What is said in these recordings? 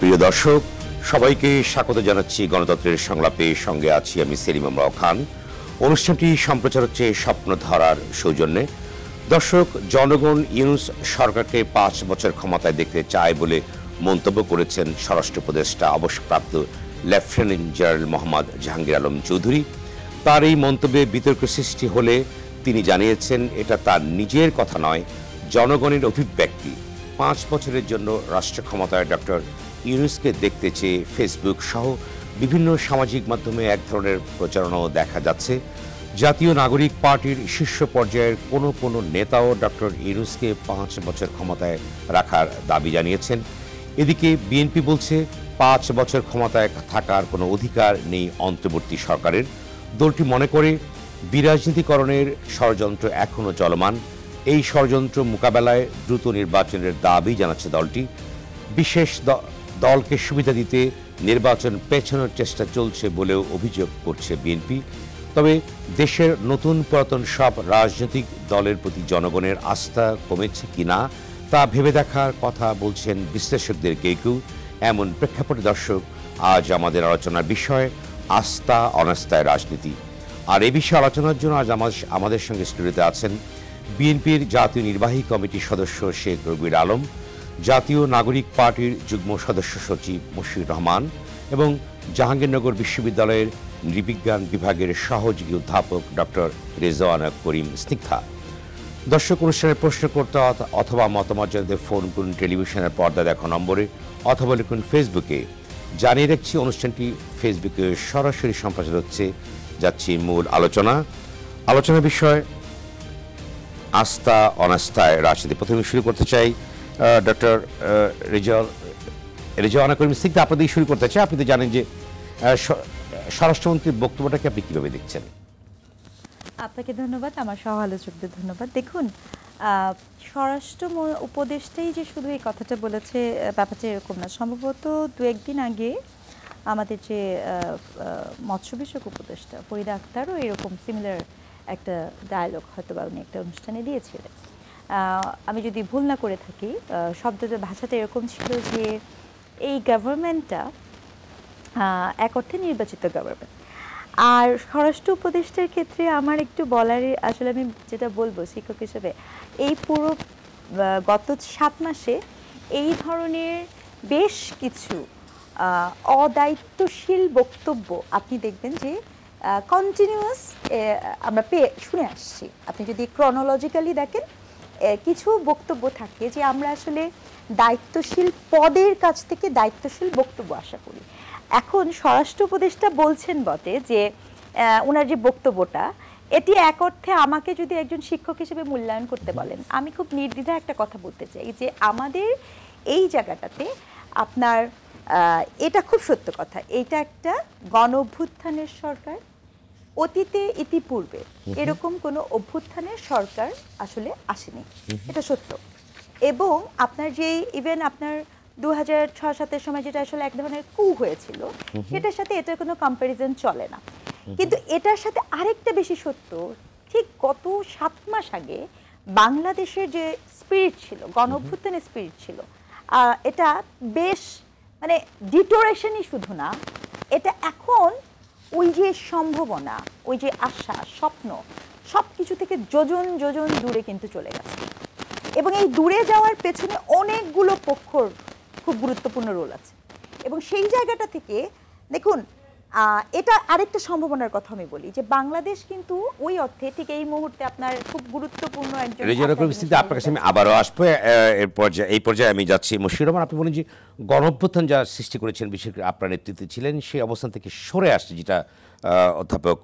প্রিয় দর্শক, সবাইকে স্বাগত জানাচ্ছি গণতন্ত্রের সংলাপে। সঙ্গে আছি আমি সেলিম আমরাও খান। অনুষ্ঠানটি সম্প্রচার হচ্ছে স্বপ্নধারার সৌজন্যে। দর্শক, জনগণ ইউনূস সরকারকে 5 বছর ক্ষমতায় দেখতে চায় বলে মন্তব্য করেছেন স্বরাষ্ট্র উপদেষ্টা অবসরপ্রাপ্ত লেফটেন্যান্ট জেনারেল মোহাম্মদ জাহাঙ্গীর আলম চৌধুরী। তার এই মন্তব্যে বিতর্ক সৃষ্টি হলে তিনি জানিয়েছেন এটা তার নিজের কথা নয়, জনগণের অভিব্যক্তি। 5 বছরের জন্য রাষ্ট্র ক্ষমতায় ডক্টর ইউনূসকে দেখতে চেয়ে ফেসবুক সহ বিভিন্ন সামাজিক মাধ্যমে এক ধরনের প্রচারণাও দেখা যাচ্ছে। জাতীয় নাগরিক পার্টির শীর্ষ পর্যায়ের কোনো নেতাও ডক্টর ইউনূসকে 5 বছর ক্ষমতায় রাখার দাবি জানিয়েছেন। এদিকে বিএনপি বলছে 5 বছর ক্ষমতায় থাকার কোনো অধিকার নেই অন্তর্বর্তী সরকারের। দলটি মনে করে বিরাজনীতিকরণের ষড়যন্ত্র এখনও চলমান। এই ষড়যন্ত্র মোকাবেলায় দ্রুত নির্বাচনের দাবি জানাচ্ছে দলটি। বিশেষ দলকে সুবিধা দিতে নির্বাচন পেছানোর চেষ্টা চলছে বলেও অভিযোগ করছে বিএনপি। তবে দেশের নতুন পুরাতন সব রাজনৈতিক দলের প্রতি জনগণের আস্থা কমেছে কিনা তা ভেবে দেখার কথা বলছেন বিশ্লেষকদের কেউ। এমন প্রেক্ষাপটে দর্শক, আজ আমাদের আলোচনার বিষয় আস্থা অনাস্থায় রাজনীতি। আর এ বিষয়ে আলোচনার জন্য আজ আমাদের সঙ্গে স্টুডিওতে আছেন বিএনপির জাতীয় নির্বাহী কমিটির সদস্য শেখ রবিউল আলম, জাতীয় নাগরিক পার্টির যুগ্ম সদস্য সচিব মশিউর রহমান এবং জাহাঙ্গীরনগর বিশ্ববিদ্যালয়ের নৃবিজ্ঞান বিভাগের সহযোগী অধ্যাপক ডক্টর রেজওয়ানা করিম স্নিগ্ধা। দর্শক, অনুষ্ঠানের প্রশ্ন করতে অথবা মতামত জানাতে ফোন করুন টেলিভিশনের পর্দা দেখা নম্বরে অথবা লিখুন ফেসবুকে। জানিয়ে রাখছি, অনুষ্ঠানটি ফেসবুকে সরাসরি সম্প্রচার হচ্ছে। যাচ্ছি মূল আলোচনার বিষয় আস্থা অনাস্থায় রাজনীতি। প্রথমে শুরু করতে চাই ডক্টর রেজওয়ানা করিম স্নিগ্ধা, আপনাদের শুরু করতে চাই। আপনি তো জানেন যে স্বরাষ্ট্রমন্ত্রীর বক্তব্যটাকে আপনি কীভাবে দেখছেন? আপনাকে ধন্যবাদ, আমার সহ আলোচকদের ধন্যবাদ। দেখুন, স্বরাষ্ট্র উপদেষ্টাই যে শুধু এই কথাটা বলেছে ব্যাপারটা এরকম না। সম্ভবত 2-1 দিন আগে আমাদের যে মৎস্য বিষয়ক উপদেষ্টা ফরিদা আক্তারও এরকম সিমিলার একটা ডায়ালগ হয়তো বা উনি একটা অনুষ্ঠানে দিয়েছিলেন। আমি যদি ভুল না করে থাকি, শব্দটা ভাষাটা এরকম ছিল যে এই গভর্নমেন্টটা এক অর্থে নির্বাচিত গভর্নমেন্ট। আর স্বরাষ্ট্র উপদেষ্টার ক্ষেত্রে আমার একটু বলারই, আসলে আমি যেটা বলবো শিক্ষক হিসেবে, এই পুরো গত 7 মাসে এই ধরনের বেশ কিছু অদায়িত্বশীল বক্তব্য আপনি দেখবেন যে কন্টিনিউয়াস আমরা শুনে আসছি। আপনি যদি ক্রনোলজিক্যালি দেখেন, কিছু বক্তব্য থাকে যে আমরা আসলে দায়িত্বশীল পদের কাছ থেকে দায়িত্বশীল বক্তব্য আশা করি। এখন স্বরাষ্ট্র উপদেষ্টা বলছেন বটে যে ওনার যে বক্তব্যটা, এটি এক অর্থে আমাকে যদি একজন শিক্ষক হিসেবে মূল্যায়ন করতে বলেন, আমি খুব নির্দ্বিধায় একটা কথা বলতে চাই যে আমাদের এই জায়গাটাতে আপনার এটা খুব সত্য কথা, এটা একটা গণ অভ্যুত্থানের সরকার। অতীতে ইতিপূর্বে এরকম কোনো অভ্যুত্থানের সরকার আসলে আসেনি, এটা সত্য। এবং আপনার যে ইভেন আপনার 2006-07 সময় যেটা আসলে এক ধরনের কু হয়েছিল, সেটার সাথে এটার কোনো কম্প্যারিজন চলে না। কিন্তু এটার সাথে আরেকটা বেশি সত্য, ঠিক গত 7 মাস আগে বাংলাদেশের যে স্পিরিট ছিল, গণ অভ্যুত্থানের স্পিরিট ছিল, এটা বেশ মানে ডিটোরেশনই শুধু না, এটা এখন ওই যে সম্ভাবনা, ওই যে আশা, স্বপ্ন, সব কিছু থেকে যোজন যোজন দূরে কিন্তু চলে গেছে। এবং এই দূরে যাওয়ার পেছনে অনেকগুলো পক্ষর খুব গুরুত্বপূর্ণ রোল আছে। এবং সেই জায়গাটা থেকে দেখুন, এটা আরেকটা সম্ভাবনার কথা আমি বলি যে বাংলাদেশ কিন্তু ওই অর্থে ঠিক এই মুহূর্তে আপনার খুব গুরুত্বপূর্ণ একজন। আপনার কাছে আমি আবারও আসবো। এই পর্যায়ে আমি যাচ্ছি মশিউর রহমান। আপনি বলেন যে গণঅভ্যুত্থান যা সৃষ্টি করেছেন, বিশেষ করে আপনার নেতৃত্বে ছিলেন, সেই অবস্থান থেকে সরে আসছে, যেটা অধ্যাপক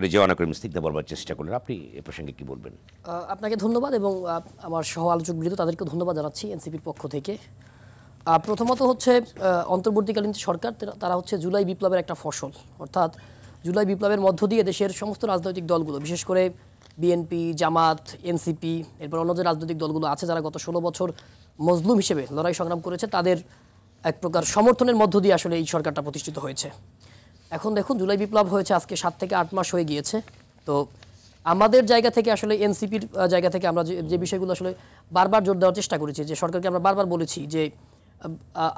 রেজওয়ানা করিম স্নিগ্ধা বলবার চেষ্টা করলেন। আপনি এ প্রসঙ্গে কি বলবেন? আপনাকে ধন্যবাদ এবং আমার সহ আলোচকবৃন্দ তাদেরকে ধন্যবাদ জানাচ্ছি এনসিপির পক্ষ থেকে। প্রথমত হচ্ছে অন্তর্বর্তীকালীন সরকার, তারা হচ্ছে জুলাই বিপ্লবের একটা ফসল। অর্থাৎ জুলাই বিপ্লবের মধ্য দিয়ে দেশের সমস্ত রাজনৈতিক দলগুলো, বিশেষ করে বিএনপি, জামাত, এনসিপি, এরপর অন্য যে রাজনৈতিক দলগুলো আছে যারা গত 16 বছর মজলুম হিসেবে লড়াই সংগ্রাম করেছে, তাদের এক প্রকার সমর্থনের মধ্য দিয়ে আসলে এই সরকারটা প্রতিষ্ঠিত হয়েছে। এখন দেখুন, জুলাই বিপ্লব হয়েছে আজকে 7 থেকে 8 মাস হয়ে গিয়েছে। তো আমাদের জায়গা থেকে আসলে এনসিপির জায়গা থেকে আমরা যে বিষয়গুলো আসলে বারবার জোর দেওয়ার চেষ্টা করেছি, যে সরকারকে আমরা বারবার বলেছি যে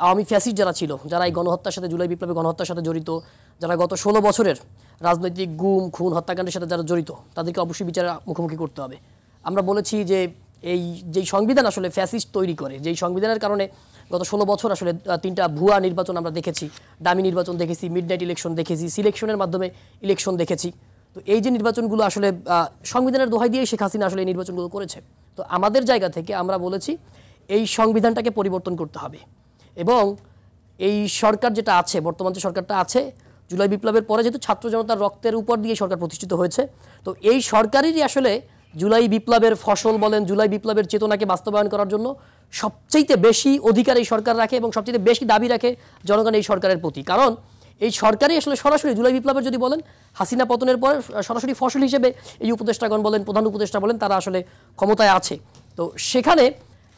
আওয়ামী ফ্যাসিস্ট যারা ছিল, যারা এই গণহত্যার সাথে, জুলাই বিপ্লবে গণহত্যার সাথে জড়িত, যারা গত 16 বছরের রাজনৈতিক গুম খুন হত্যাকাণ্ডের সাথে যারা জড়িত, তাদেরকে অবশ্যই বিচারের মুখোমুখি করতে হবে। আমরা বলেছি যে এই যেই সংবিধান আসলে ফ্যাসিস্ট তৈরি করে, যেই সংবিধানের কারণে গত 16 বছর আসলে 3টা ভুয়া নির্বাচন আমরা দেখেছি, ডামি নির্বাচন দেখেছি, মিডনাইট ইলেকশন দেখেছি, সিলেকশনের মাধ্যমে ইলেকশন দেখেছি। তো এই যে নির্বাচনগুলো আসলে সংবিধানের দোহাই দিয়ে শেখ হাসিনা আসলে এই নির্বাচনগুলো করেছে। তো আমাদের জায়গা থেকে আমরা বলেছি এই সংবিধানটাকে পরিবর্তন করতে হবে এবং এই সরকার যেটা আছে, বর্তমান যে সরকারটা আছে, জুলাই বিপ্লবের পরে যেহেতু ছাত্র জনতার রক্তের উপর দিয়ে সরকার প্রতিষ্ঠিত হয়েছে, তো এই সরকারেরই আসলে জুলাই বিপ্লবের ফসল বলেন, জুলাই বিপ্লবের চেতনাকে বাস্তবায়ন করার জন্য সবচেয়ে বেশি অধিকার এই সরকার রাখে এবং সবচেয়ে বেশি দাবি রাখে জনগণ এই সরকারের প্রতি। কারণ এই সরকারই আসলে সরাসরি জুলাই বিপ্লবের যদি বলেন হাসিনা পতনের পর সরাসরি ফসল হিসেবে এই উপদেষ্টাগণ বলেন, প্রধান উপদেষ্টা বলেন, তারা আসলে ক্ষমতায় আছে। তো সেখানে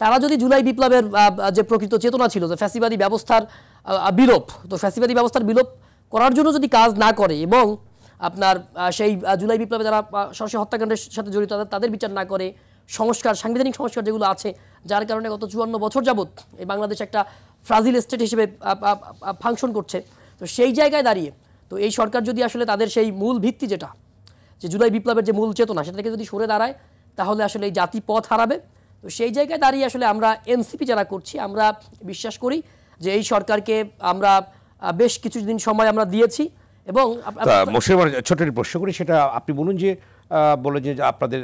তারা যদি জুলাই বিপ্লবের যে প্রকৃত চেতনা ছিল যে ফ্যাসিবাদী ব্যবস্থার বিলোপ, তো ফ্যাসিবাদী ব্যবস্থার বিলোপ করার জন্য যদি কাজ না করে এবং আপনার সেই জুলাই বিপ্লবে যারা সরাসরি হত্যাকাণ্ডের সাথে জড়িত তাদের বিচার না করে, সংস্কার, সাংবিধানিক সংস্কার যেগুলো আছে, যার কারণে গত 54 বছর যাবৎ এই বাংলাদেশ একটা ফ্রাজিল স্টেট হিসেবে ফাংশন করছে, তো সেই জায়গায় দাঁড়িয়ে তো এই সরকার যদি আসলে তাদের সেই মূল ভিত্তি যেটা যে জুলাই বিপ্লবের যে মূল চেতনা সেটা থেকে যদি সরে দাঁড়ায়, তাহলে আসলে এই জাতি পথ হারাবে। তো সেই জায়গায় দাঁড়িয়ে আসলে আমরা এনসিপি যারা করছি, আমরা বিশ্বাস করি যে এই সরকারকে আমরা বেশ কিছুদিন সময় আমরা দিয়েছি এবং ছোট প্রশ্ন করি, সেটা আপনি বলুন যে বলে যে আপনাদের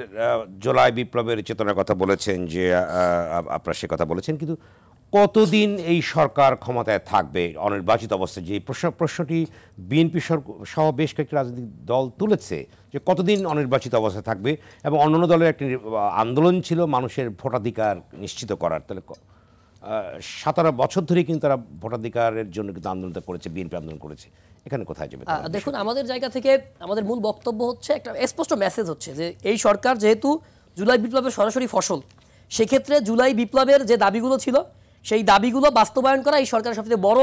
জুলাই বিপ্লবের চেতনার কথা বলেছেন, যে আপনারা সে কথা বলেছেন, কিন্তু কতদিন এই সরকার ক্ষমতায় থাকবে অনির্বাচিত অবস্থায়? যে প্রশ্নটি বিএনপি সহ বেশ কয়েকটি রাজনৈতিক দল তুলেছে যে কতদিন অনির্বাচিত অবস্থায় থাকবে, এবং অন্যান্য দলের একটি আন্দোলন ছিল মানুষের ভোটাধিকার নিশ্চিত করার। তাহলে 17 বছর ধরে কিন্তু তারা ভোটাধিকারের জন্য কিন্তু আন্দোলনটা করেছে, বিএনপি আন্দোলন করেছে, এখানে কোথায় যাবে? দেখুন, আমাদের জায়গা থেকে আমাদের মূল বক্তব্য হচ্ছে, একটা স্পষ্ট মেসেজ হচ্ছে যে এই সরকার যেহেতু জুলাই বিপ্লবের সরাসরি ফসল, সেক্ষেত্রে জুলাই বিপ্লবের যে দাবিগুলো ছিল সেই দাবিগুলো বাস্তবায়ন করা এই সরকারের সবচেয়ে বড়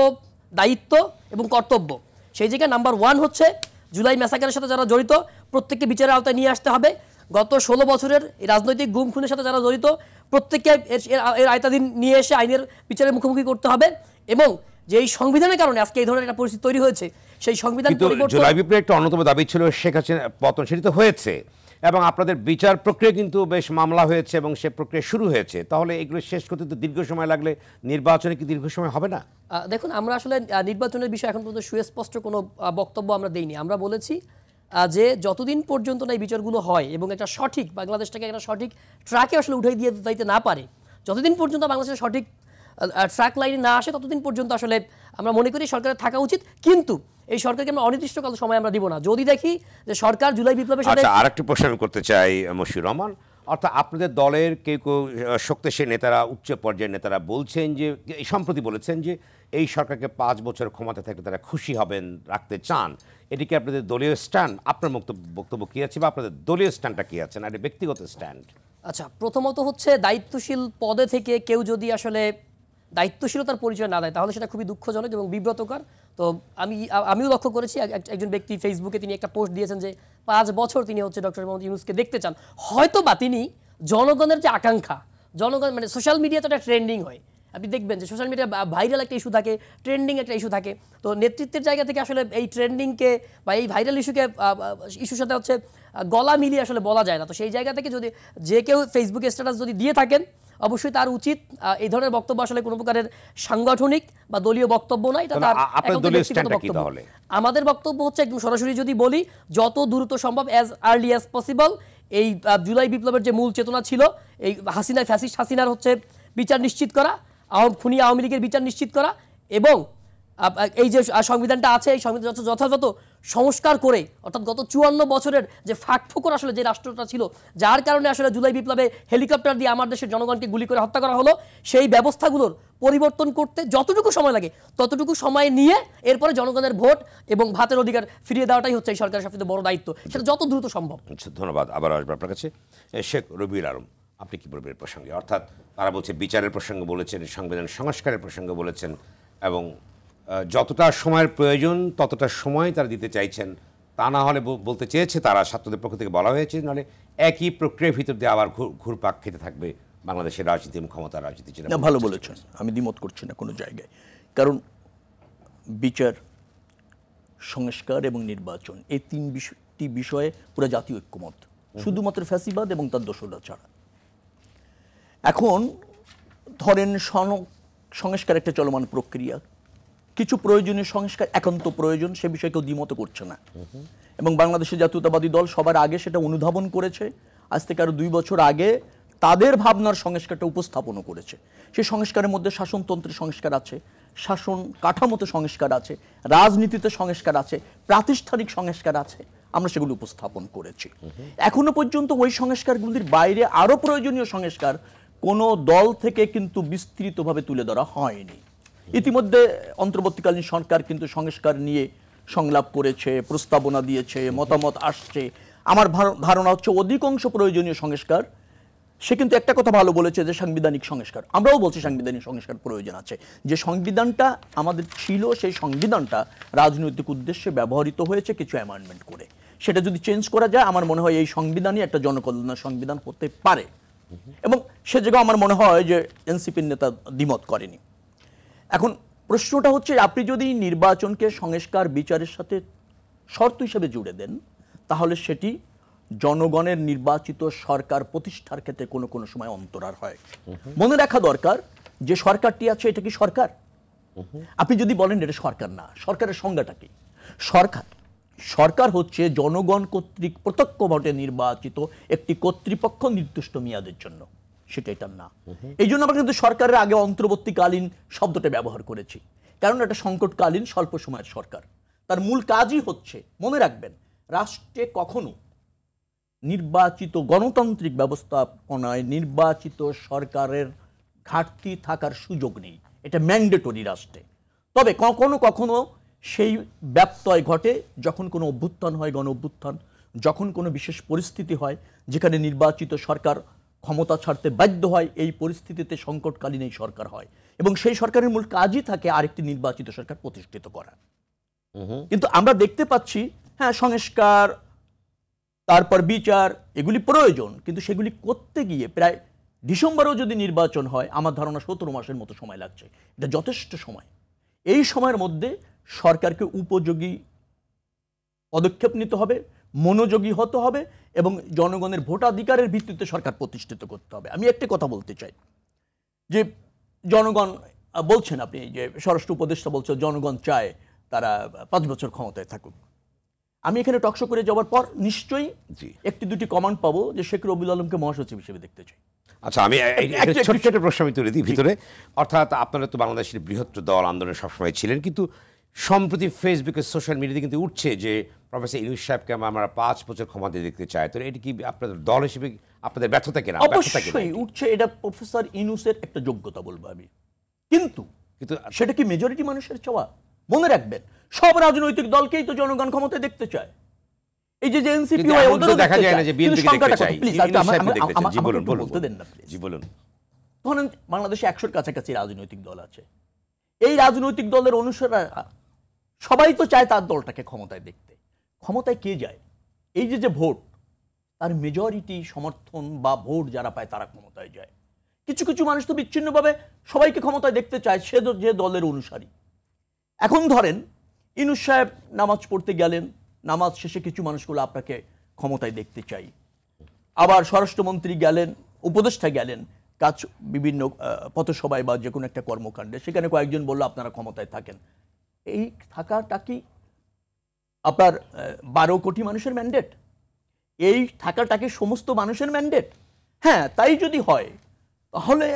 দায়িত্ব এবং কর্তব্য। সেই জায়গায় নাম্বার 1 হচ্ছে জুলাই ম্যাসাকারের সাথে যারা জড়িত প্রত্যেককে বিচারের আওতায় নিয়ে আসতে হবে। গত 16 বছরের এই রাজনৈতিক গুম খুনের সাথে যারা জড়িত প্রত্যেককে এর আয়তাধীন নিয়ে এসে আইনের বিচারের মুখোমুখি করতে হবে, এবং যে এই সংবিধানের কারণে আজকে এই ধরনের একটা পরিস্থিতি তৈরি হয়েছে, সেই সংবিধান পরিবর্তন। জুলাই বিপ্লবের একটা অন্যতম দাবি ছিল শেখ হাসিনা পতন, সেটি তো হয়েছে, এবং আপনাদের বিচার প্রক্রিয়া কিন্তু বেশ মামলা হয়েছে এবং সে প্রক্রিয়া শুরু হয়েছে। তাহলে এগুলো শেষ করতে তো দীর্ঘ সময় লাগলে নির্বাচনে কি দীর্ঘ সময় হবে না? দেখুন, আমরা আসলে নির্বাচনের বিষয়ে এখন পর্যন্ত সুস্পষ্ট কোনো বক্তব্য আমরা দেইনি। আমরা বলেছি যে যতদিন পর্যন্ত না এই বিচারগুলো হয় এবং একটা সঠিক বাংলাদেশটাকে একটা সঠিক ট্র্যাকে আসলে উঠাই দিয়ে যাইতে না পারে, যতদিন পর্যন্ত বাংলাদেশের সঠিক ট্র্যাক লাইনে না আসে, ততদিন পর্যন্ত আসলে আমরা মনে করি সরকারের থাকা উচিত। কিন্তু এই সরকারকে আমরা অনির্দিষ্টকাল সময় আমরা দিব না। যদি দেখি যে সরকার জুলাই বিপ্লবের সাথে। আরেকটি প্রশ্ন করতে চাই মশিউর রহমান, অর্থাৎ আপনাদের দলের কেউ কেউ শক্তিশালী নেতারা, উচ্চ পর্যায়ের নেতারা বলছেন যে, সম্প্রতি বলেছেন যে এই সরকারকে 5 বছর ক্ষমতা থাকলে তারা খুশি হবেন, রাখতে চান। এটিকে আপনাদের দলীয় স্ট্যান্ড, আপনার বক্তব্য কী আছে বা আপনাদের দলীয় স্ট্যান্ডটা কী আছে, না এটা ব্যক্তিগত স্ট্যান্ড? আচ্ছা, প্রথমত হচ্ছে দায়িত্বশীল পদে থেকে কেউ যদি আসলে দায়িত্বশীলতার পরিচয় না দেয়, তাহলে সেটা খুবই দুঃখজনক এবং বিব্রতকর। তো আমিও লক্ষ্য করেছি একজন ব্যক্তি ফেসবুকে তিনি একটা পোস্ট দিয়েছেন যে 5 বছর তিনি হচ্ছে ডক্টর মোহাম্মদ ইউনূসকে দেখতে চান। হয়তো বা তিনি জনগণের যে আকাঙ্ক্ষা, জনগণ মানে সোশ্যাল মিডিয়াতে একটা ট্রেন্ডিং হয়, আপনি দেখবেন যে সোশ্যাল মিডিয়া ভাইরাল একটা ইস্যু থাকে, ট্রেন্ডিং একটা ইস্যু থাকে। তো নেতৃত্বের জায়গা থেকে আসলে এই ট্রেন্ডিংকে বা এই ভাইরাল ইস্যুর সাথে হচ্ছে গলা মিলিয়ে আসলে বলা যায় না। তো সেই জায়গা থেকে যদি যে কেউ ফেসবুকে স্ট্যাটাস যদি দিয়ে থাকেন, অবশ্যই তার উচিত এই ধরনের বক্তব্য আসলে কোনো প্রকারের সাংগঠনিক বা দলীয় বক্তব্য নয়, এটা তার ব্যক্তিগত বক্তব্য। আমাদের বক্তব্য হচ্ছে একদম সরাসরি যদি বলি, যত দ্রুত সম্ভব, অ্যাজ আর্লি অ্যাজ পসিবল এই জুলাই বিপ্লবের যে মূল চেতনা ছিল, এই ফ্যাসিস্ট হাসিনার হচ্ছে বিচার নিশ্চিত করা, খুনি আওয়ামী লীগের বিচার নিশ্চিত করা, এবং এই যে সংবিধানটা আছে এই সংবিধান যথাযথ সংস্কার করে, অর্থাৎ গত 54 বছরের যে ফাঁকফোকর আসলে যে রাষ্ট্রটা ছিল, যার কারণে আসলে জুলাই বিপ্লবে হেলিকপ্টার দিয়ে আমার দেশের জনগণকে গুলি করে হত্যা করা হলো, সেই ব্যবস্থাগুলোর পরিবর্তন করতে যতটুকু সময় লাগে ততটুকু সময় নিয়ে এরপরে জনগণের ভোট এবং ভাতের অধিকার ফিরিয়ে দেওয়াটাই হচ্ছে এই সরকারের সবচেয়ে বড় দায়িত্ব, সেটা যত দ্রুত সম্ভব। ধন্যবাদ। আবার আসবে আপনার কাছে। শেখ রবিউল আলম, আপনি কি বলবেন এর প্রসঙ্গে? অর্থাৎ তারা বলছে বিচারের প্রসঙ্গে বলেছেন, সংবিধান সংস্কারের প্রসঙ্গে বলেছেন, এবং যতটা সময়ের প্রয়োজন ততটা সময় তারা দিতে চাইছেন। তা না হলে বলতে চেয়েছে তারা, ছাত্রদের পক্ষ থেকে বলা হয়েছে, নাহলে একই প্রক্রিয়ার ভিতর দিয়ে আবার ঘুরপাক খেতে থাকবে বাংলাদেশের রাজনীতি এবং ক্ষমতার রাজনীতি যেটা না, ভালো বলেছেন, আমি দ্বিমত করছি না কোনো জায়গায়। কারণ বিচার, সংস্কার এবং নির্বাচন এই তিনটি বিষয়ে পুরো জাতীয় ঐক্যমত, শুধুমাত্র ফ্যাসিবাদ এবং তার দোসররা ছাড়া। এখন ধরেন সংস্কার একটা চলমান প্রক্রিয়া, কিছু প্রয়োজনীয় সংস্কার একান্ত প্রয়োজন, সে বিষয়ে কেউ দ্বিমত করছে না। এবং বাংলাদেশের জাতীয়তাবাদী দল সবার আগে সেটা অনুধাবন করেছে, আজ থেকে আরো 2 বছর আগে তাদের ভাবনার সংস্কারটা উপস্থাপনও করেছে। সেই সংস্কারের মধ্যে শাসনতন্ত্রের সংস্কার আছে, শাসন কাঠামোতে সংস্কার আছে, রাজনীতিতে সংস্কার আছে, প্রাতিষ্ঠানিক সংস্কার আছে, আমরা সেগুলো উপস্থাপন করেছি। এখনো পর্যন্ত ওই সংস্কারগুলির বাইরে আরো প্রয়োজনীয় সংস্কার কোনো দল থেকে কিন্তু বিস্তৃতভাবে তুলে ধরা হয়নি। ইতিমধ্যে অন্তর্বর্তীকালীন সরকার কিন্তু সংস্কার নিয়ে সংলাপ করেছে, প্রস্তাবনা দিয়েছে, মতামত আসছে। আমার ধারণা হচ্ছে অধিকাংশ প্রয়োজনীয় সংস্কার, সে কিন্তু একটা কথা ভালো বলেছে যে সাংবিধানিক সংস্কার, আমরাও বলছি সাংবিধানিক সংস্কার প্রয়োজন আছে। যে সংবিধানটা আমাদের ছিল সেই সংবিধানটা রাজনৈতিক উদ্দেশ্যে ব্যবহৃত হয়েছে কিছু অ্যামেন্ডমেন্ট করে, সেটা যদি চেঞ্জ করা যায় আমার মনে হয় এই সংবিধানই একটা জনকল্যাণের সংবিধান হতে পারে। এবং সে জায়গায় আমার মনে হয় যে এনসিপির নেতা দ্বিমত করেনি। এখন প্রশ্নটা হচ্ছে, আপনি যদি নির্বাচনকে সংস্কার বিচারের সাথে শর্ত হিসেবে জুড়ে দেন, তাহলে সেটি জনগণের নির্বাচিত সরকার প্রতিষ্ঠার ক্ষেত্রে কোনো কোনো সময় অন্তরার হয়। মনে রাখা দরকার যে সরকারটি আছে এটা কি সরকার? আপনি যদি বলেন এটা সরকার না, সরকারের সংজ্ঞাটা কি? সরকার হচ্ছে জনগণ কর্তৃক প্রত্যক্ষ ভোটে নির্বাচিত একটি কর্তৃপক্ষ নির্দিষ্ট মেয়াদের জন্য, সেটা এটার না। এই জন্য আমরা কিন্তু সরকারের আগে অন্তর্বর্তীকালীন শব্দটা ব্যবহার করেছি, কারণ এটা সংকটকালীন স্বল্প সময়ের সরকার। তার মূল কাজই হচ্ছে, মনে রাখবেন, রাষ্ট্রে কখনো নির্বাচিত গণতান্ত্রিক ব্যবস্থাপনায় নির্বাচিত সরকারের ঘাটতি থাকার সুযোগ নেই, এটা ম্যান্ডেটরি রাষ্ট্রে। তবে কখনো কখনো সেই ব্যত্যয় ঘটে যখন কোনো অভ্যুত্থান হয়, গণ অভ্যুত্থান, যখন কোনো বিশেষ পরিস্থিতি হয় যেখানে নির্বাচিত সরকার ক্ষমতা ছাড়তে বাধ্য হয়, এই পরিস্থিতিতে সংকটকালীন এই সরকার হয় এবং সেই সরকারের মূল কাজই থাকে আরেকটি নির্বাচিত সরকার প্রতিষ্ঠিত করা। কিন্তু আমরা দেখতে পাচ্ছি, হ্যাঁ, সংস্কার, তারপর বিচার, এগুলি প্রয়োজন, কিন্তু সেগুলি করতে গিয়ে প্রায় ডিসেম্বরেও যদি নির্বাচন হয়, আমার ধারণা 17 মাসের মতো সময় লাগছে। এটা যথেষ্ট সময়। এই সময়ের মধ্যে সরকারকে উপযোগী পদক্ষেপ নিতে হবে, মনোযোগী হতে হবে এবং জনগণের ভোটাধিকারের ভিত্তিতে সরকার প্রতিষ্ঠিত করতে হবে। আমি একটা কথা বলতে চাই যে জনগণ বলছেন, আপনি যে স্বরাষ্ট্র উপদেষ্টা বলছেন জনগণ চায় তারা 5 বছর ক্ষমতায় থাকুক। আমি এখানে টকশো করে যাওয়ার পর নিশ্চয়ই একটি দুটি কমান্ড পাবো যে শেখ রবিউল আলমকে মহাসচিব হিসেবে দেখতে চাই। আচ্ছা, আমি ছোট ছোট প্রশ্ন আমি তুলে দিই ভিতরে। অর্থাৎ আপনারা তো বাংলাদেশের বৃহত্তর দল আন্দোলনে সবসময় ছিলেন, কিন্তু সম্প্রতি ফেসবুকে সোশ্যাল মিডিয়াতে কিন্তু উঠছে যে প্রফেসর ইউনূস সাহেবকে আমরা 5 বছর ক্ষমতা দেখতে চাই। তো এটি কি আপনাদের দল হিসেবে আপনাদের ব্যর্থতা কিনা? অবশ্যই উঠছে, এটা প্রফেসর ইউনূসের একটা যোগ্যতা বলবো আমি, কিন্তু সেটা কি মেজরিটি মানুষের চাওয়া? মনে রাখবেন, সব রাজনৈতিক দলকেই তো জনগণ ক্ষমতায় দেখতে চায়। এই যে এনসিপি হয়, ওদেরও দেখা যায় না যে বিএনপি দেখতে চায়। প্লিজ বলতে দেন না, জি বলুন। ধরেন বাংলাদেশে 100-র কাছাকাছি রাজনৈতিক দল আছে। এই রাজনৈতিক দলের অনুসারীরা সবাই তো চায় তার দলটাকে ক্ষমতায় দেখতে। ক্ষমতায় কে যায়? এই যে ভোট, তার মেজরিটি সমর্থন বা ভোট যারা পায় তারা ক্ষমতায় যায়। কিছু কিছু মানুষ তো বিচ্ছিন্নভাবে সবাইকে ক্ষমতায় দেখতে চায়, সে যে দলের অনুসারী। এখন ধরেন ইউনূস সাহেব নামাজ পড়তে গেলেন, নামাজ শেষে কিছু মানুষগুলো আপনাকে ক্ষমতায় দেখতে চাই। আবার স্বরাষ্ট্রমন্ত্রী গেলেন, উপদেষ্টা গেলেন কাজ বিভিন্ন পথসভায় বা যে কোনো একটা কর্মকাণ্ডে, সেখানে কয়েকজন বলল আপনারা ক্ষমতায় থাকেন। এই থাকাটা কি আপনার 12 কোটি মানুষের ম্যান্ডেট? এই থাকাটা কি সমস্ত মানুষের ম্যান্ডেট? হ্যাঁ, তাই যদি হয় তাহলে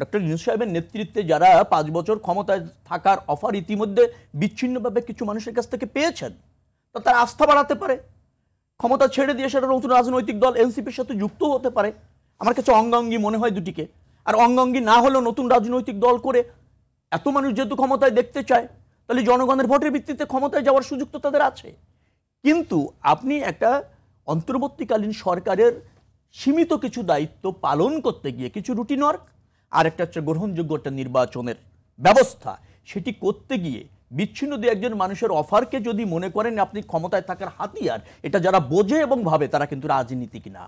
ডক্টর ইউনূস সাহেবের নেতৃত্বে যারা 5 বছর ক্ষমতায় থাকার অফার ইতিমধ্যে বিচ্ছিন্নভাবে কিছু মানুষের কাছ থেকে পেয়েছেন, তা তার আস্থা বাড়াতে পারে, ক্ষমতা ছেড়ে দিয়ে সেটা নতুন রাজনৈতিক দল এনসিপির সাথে যুক্ত হতে পারে। আমার কাছে অঙ্গাঙ্গি মনে হয় দুটিকে। আর অঙ্গাঙ্গি না হলেও নতুন রাজনৈতিক দল করে এত মানুষ যেহেতু ক্ষমতায় দেখতে চায়, তাহলে জনগণের ভোটের ভিত্তিতে ক্ষমতায় যাওয়ার সুযোগ তো তাদের আছে। কিন্তু আপনি একটা অন্তর্বর্তীকালীন সরকারের সীমিত কিছু দায়িত্ব পালন করতে গিয়ে কিছু রুটিন ওয়ার্ক, আর একটা হচ্ছে গ্রহণযোগ্য একটা নির্বাচনের ব্যবস্থা, সেটি করতে গিয়ে বিচ্ছিন্ন দু একজন মানুষের অফারকে যদি মনে করেন আপনি ক্ষমতায় থাকার হাতিয়ার, এটা যারা বোঝে এবং ভাবে তারা কিন্তু রাজনীতিক না।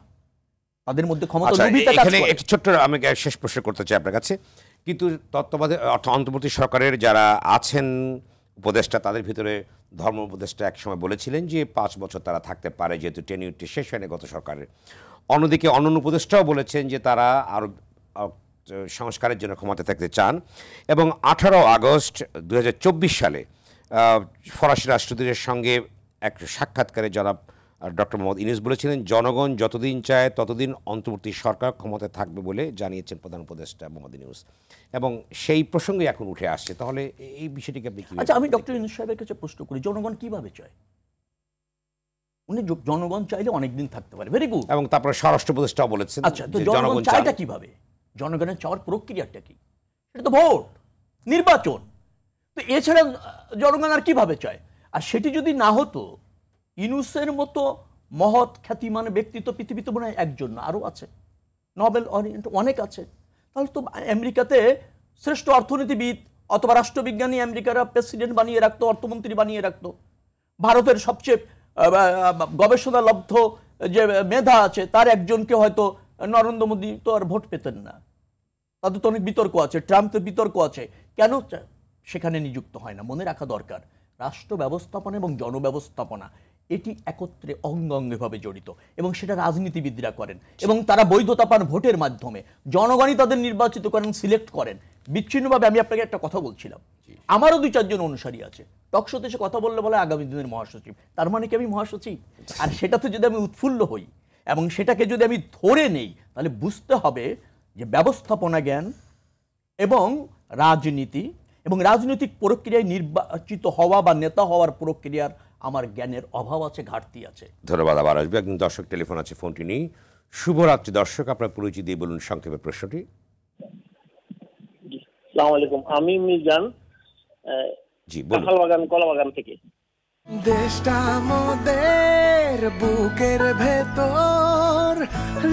তাদের মধ্যে ক্ষমতা আচ্ছা, লোভিতা কাজ এখানে করে। একটু ছোট্ট আমি শেষ প্রশ্ন করতে চাই আপনার কাছে। কিন্তু অন্তর্বর্তী সরকারের যারা আছেন উপদেষ্টা, তাদের ভিতরে ধর্ম উপদেষ্টা একসময় বলেছিলেন যে 5 বছর তারা থাকতে পারে, যেহেতু টেনিউরটি শেষ হয়নি গত সরকারের। অন্যদিকে অন্যান্য উপদেষ্টাও বলেছেন যে তারা আরও সংস্কারের জন্য ক্ষমতা থাকতে চান। এবং 18 আগস্ট 2024 সালে ফরাসি রাষ্ট্রদূতের সঙ্গে এক সাক্ষাৎকারে জনাব ডক্টর মোহাম্মদ ইউনূস বলেছিলেন জনগণ যতদিন চায় ততদিন অন্তর্বর্তী সরকার ক্ষমতায় থাকবে বলে জানিয়েছেন প্রধান উপদেষ্টা মোহাম্মদ ইউনূস, এবং সেই প্রসঙ্গে এখন উঠে আসছে। তাহলে এই বিষয়টিকে আপনি কি? আচ্ছা, আমি ডক্টর ইউনূস সাহেবের কাছে প্রশ্ন করি, জনগণ কিভাবে চায়? উনি জনগণ চাইলে অনেকদিন থাকতে পারে, ভেরি গুড। এবং তারপরে স্বরাষ্ট্র উপদেষ্টাও বলেছেন। আচ্ছা, তো জনগণ চায়টা কিভাবে? জনগণের চাওয়ার প্রক্রিয়াটা কি? সেটা তো ভোট, নির্বাচন। তো এছাড়া জনগণ আর কিভাবে চায়? আর সেটি যদি না হতো, ইউনূসের মতো মহৎ খ্যাতিমান ব্যক্তিত্ব পৃথিবীতে মনে হয় একজন না, আরও আছে, নোবেল অনেক আছে। তাহলে তো আমেরিকাতে শ্রেষ্ঠ অর্থনীতিবিদ অথবা রাষ্ট্রবিজ্ঞানী আমেরিকারা প্রেসিডেন্ট বানিয়ে রাখতো, অর্থমন্ত্রী বানিয়ে রাখতো। ভারতের সবচেয়ে গবেষণালব্ধ যে মেধা আছে তার একজনকে হয়তো নরেন্দ্র মোদী তো আর ভোট পেতেন না। তাদের তো অনেক বিতর্ক আছে, ট্রাম্পের বিতর্ক আছে, কেন সেখানে নিযুক্ত হয় না? মনে রাখা দরকার, রাষ্ট্র ব্যবস্থাপনা এবং জনব্যবস্থাপনা এটি একত্রে অঙ্গাঙ্গিভাবে জড়িত, এবং সেটা রাজনীতিবিদরা করেন, এবং তারা বৈধতা পান ভোটের মাধ্যমে। জনগণই তাদের নির্বাচিত করেন, সিলেক্ট করেন। বিচ্ছিন্নভাবে আমি আপনাকে একটা কথা বলছিলাম, আমারও 2-4 জন অনুসারী আছে, টকশোতে এসে কথা বললে বলে আগামী দিনের মহাসচিব। তার মানে কি আমি মহাসচিব? আর সেটাতে যদি আমি উৎফুল্ল হই এবং সেটাকে যদি আমি ধরে নেই, তাহলে বুঝতে হবে যে ব্যবস্থাপনা জ্ঞান এবং রাজনীতি এবং রাজনৈতিক প্রক্রিয়ায় নির্বাচিত হওয়া বা নেতা হওয়ার প্রক্রিয়ার আমার জ্ঞানের অভাব আছে, ঘাটতি আছে। ধন্যবাদ। আবার আসবে একজন দর্শক, টেলিফোন আছে, ফোনটি নেই। শুভরাত্রি দর্শক, আপনার পরিচয় দিয়ে বলুন সংক্ষেপে প্রশ্নটি। আসসালামু আলাইকুম, আমি মিজান, জি বলুন। কাঁঠালবাগান কলাবাগান থেকে। দেশটা আমাদের বুকের ভেতর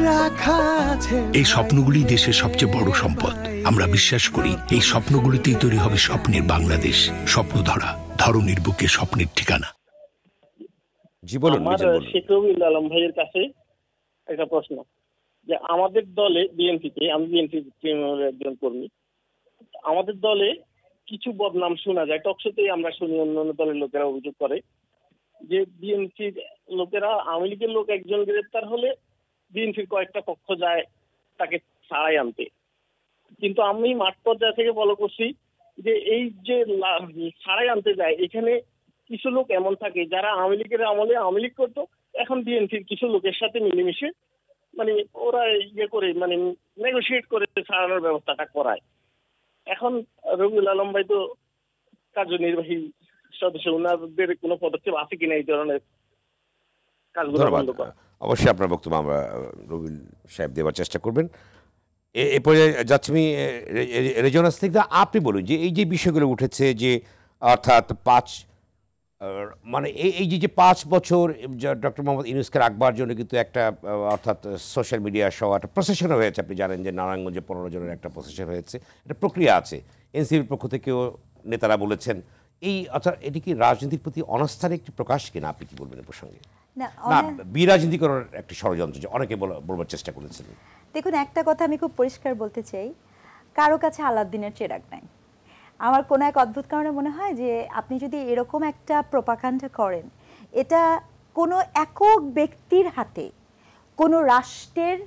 রাখা আছে। এই স্বপ্নগুলি দেশের সবচেয়ে বড় সম্পদ। আমরা বিশ্বাস করি এই স্বপ্নগুলিতেই তৈরি হবে স্বপ্নের বাংলাদেশ। স্বপ্ন ধরা, ধরনীর বুকে স্বপ্নের ঠিকানা। জি বলুন। আমার শেখ রবিউল আলম ভাইয়ের কাছে একটা প্রশ্ন, যে আমাদের দলে বিএনপিতে, আমি বিএনপি একজন কর্মী, আমাদের দলে কিছু বদনাম শোনা যায়, টকশোতেই আমরা শুনি, অন্যান্য দলের লোকেরা অভিযোগ করে যে বিএনপির লোকেরা আওয়ামী লীগের লোক একজন গ্রেপ্তার হলে বিএনপির কয়েকটা পক্ষ যায় তাকে ছাড়াই আনতে। কিন্তু আমি মাঠ পর্যায় থেকে ফলো করছি যে এই যে ছাড়াই আনতে যায়, এখানে কিছু লোক এমন থাকে যারা আওয়ামী লীগের আমলে আওয়ামী লীগ করতো, এখন বিএনপির কিছু লোকের সাথে মিলেমিশে মানে ওরা ইয়ে করে মানে নেগোসিয়েট করে ছাড়ানোর ব্যবস্থাটা করায়। এখন রবিউল আলম ভাই তো কার্যনির্বাহী সদস্য, ওনাদের কোনো পদক্ষেপ আছে কিনা এই ধরনের কাজগুলো বন্ধ করা? অবশ্যই আপনার বক্তব্য আমরা রবিউল সাহেব দেওয়ার চেষ্টা করবেন। এরপরে যাচ্ছি আমি রেজওয়ানা সিকদার, আপনি বলুন যে এই যে বিষয়গুলো উঠেছে, যে অর্থাৎ মানে এই যে 5 বছর ডক্টর মোহাম্মদ ইউনূসকে রাখবার জন্য কিন্তু একটা অর্থাৎ সোশ্যাল মিডিয়া সহ একটা প্রসেশন হয়েছে। আপনি জানেন যে নারায়ণগঞ্জে 15 জনের একটা প্রসেশন হয়েছে, একটা প্রক্রিয়া আছে। এনসিপির পক্ষ থেকেও নেতারা বলেছেন এই, অর্থাৎ এটি কি রাজনীতির প্রতি অনাস্থার একটি প্রকাশ কিনা? আপনি কি বলবেন এ প্রসঙ্গে? না, বিরাজনীতি করার একটি ষড়যন্ত্র যে অনেকে বলবার চেষ্টা করেছেন। দেখুন, একটা কথা আমি খুব পরিষ্কার বলতে চাই, কারো কাছে আলাউদ্দিনের চেরাগ নাই। আমার কোনো এক অদ্ভুত কারণে মনে হয় যে আপনি যদি এরকম একটা প্রোপাগান্ডা করেন, এটা কোনো একক ব্যক্তির হাতে কোনো রাষ্ট্রের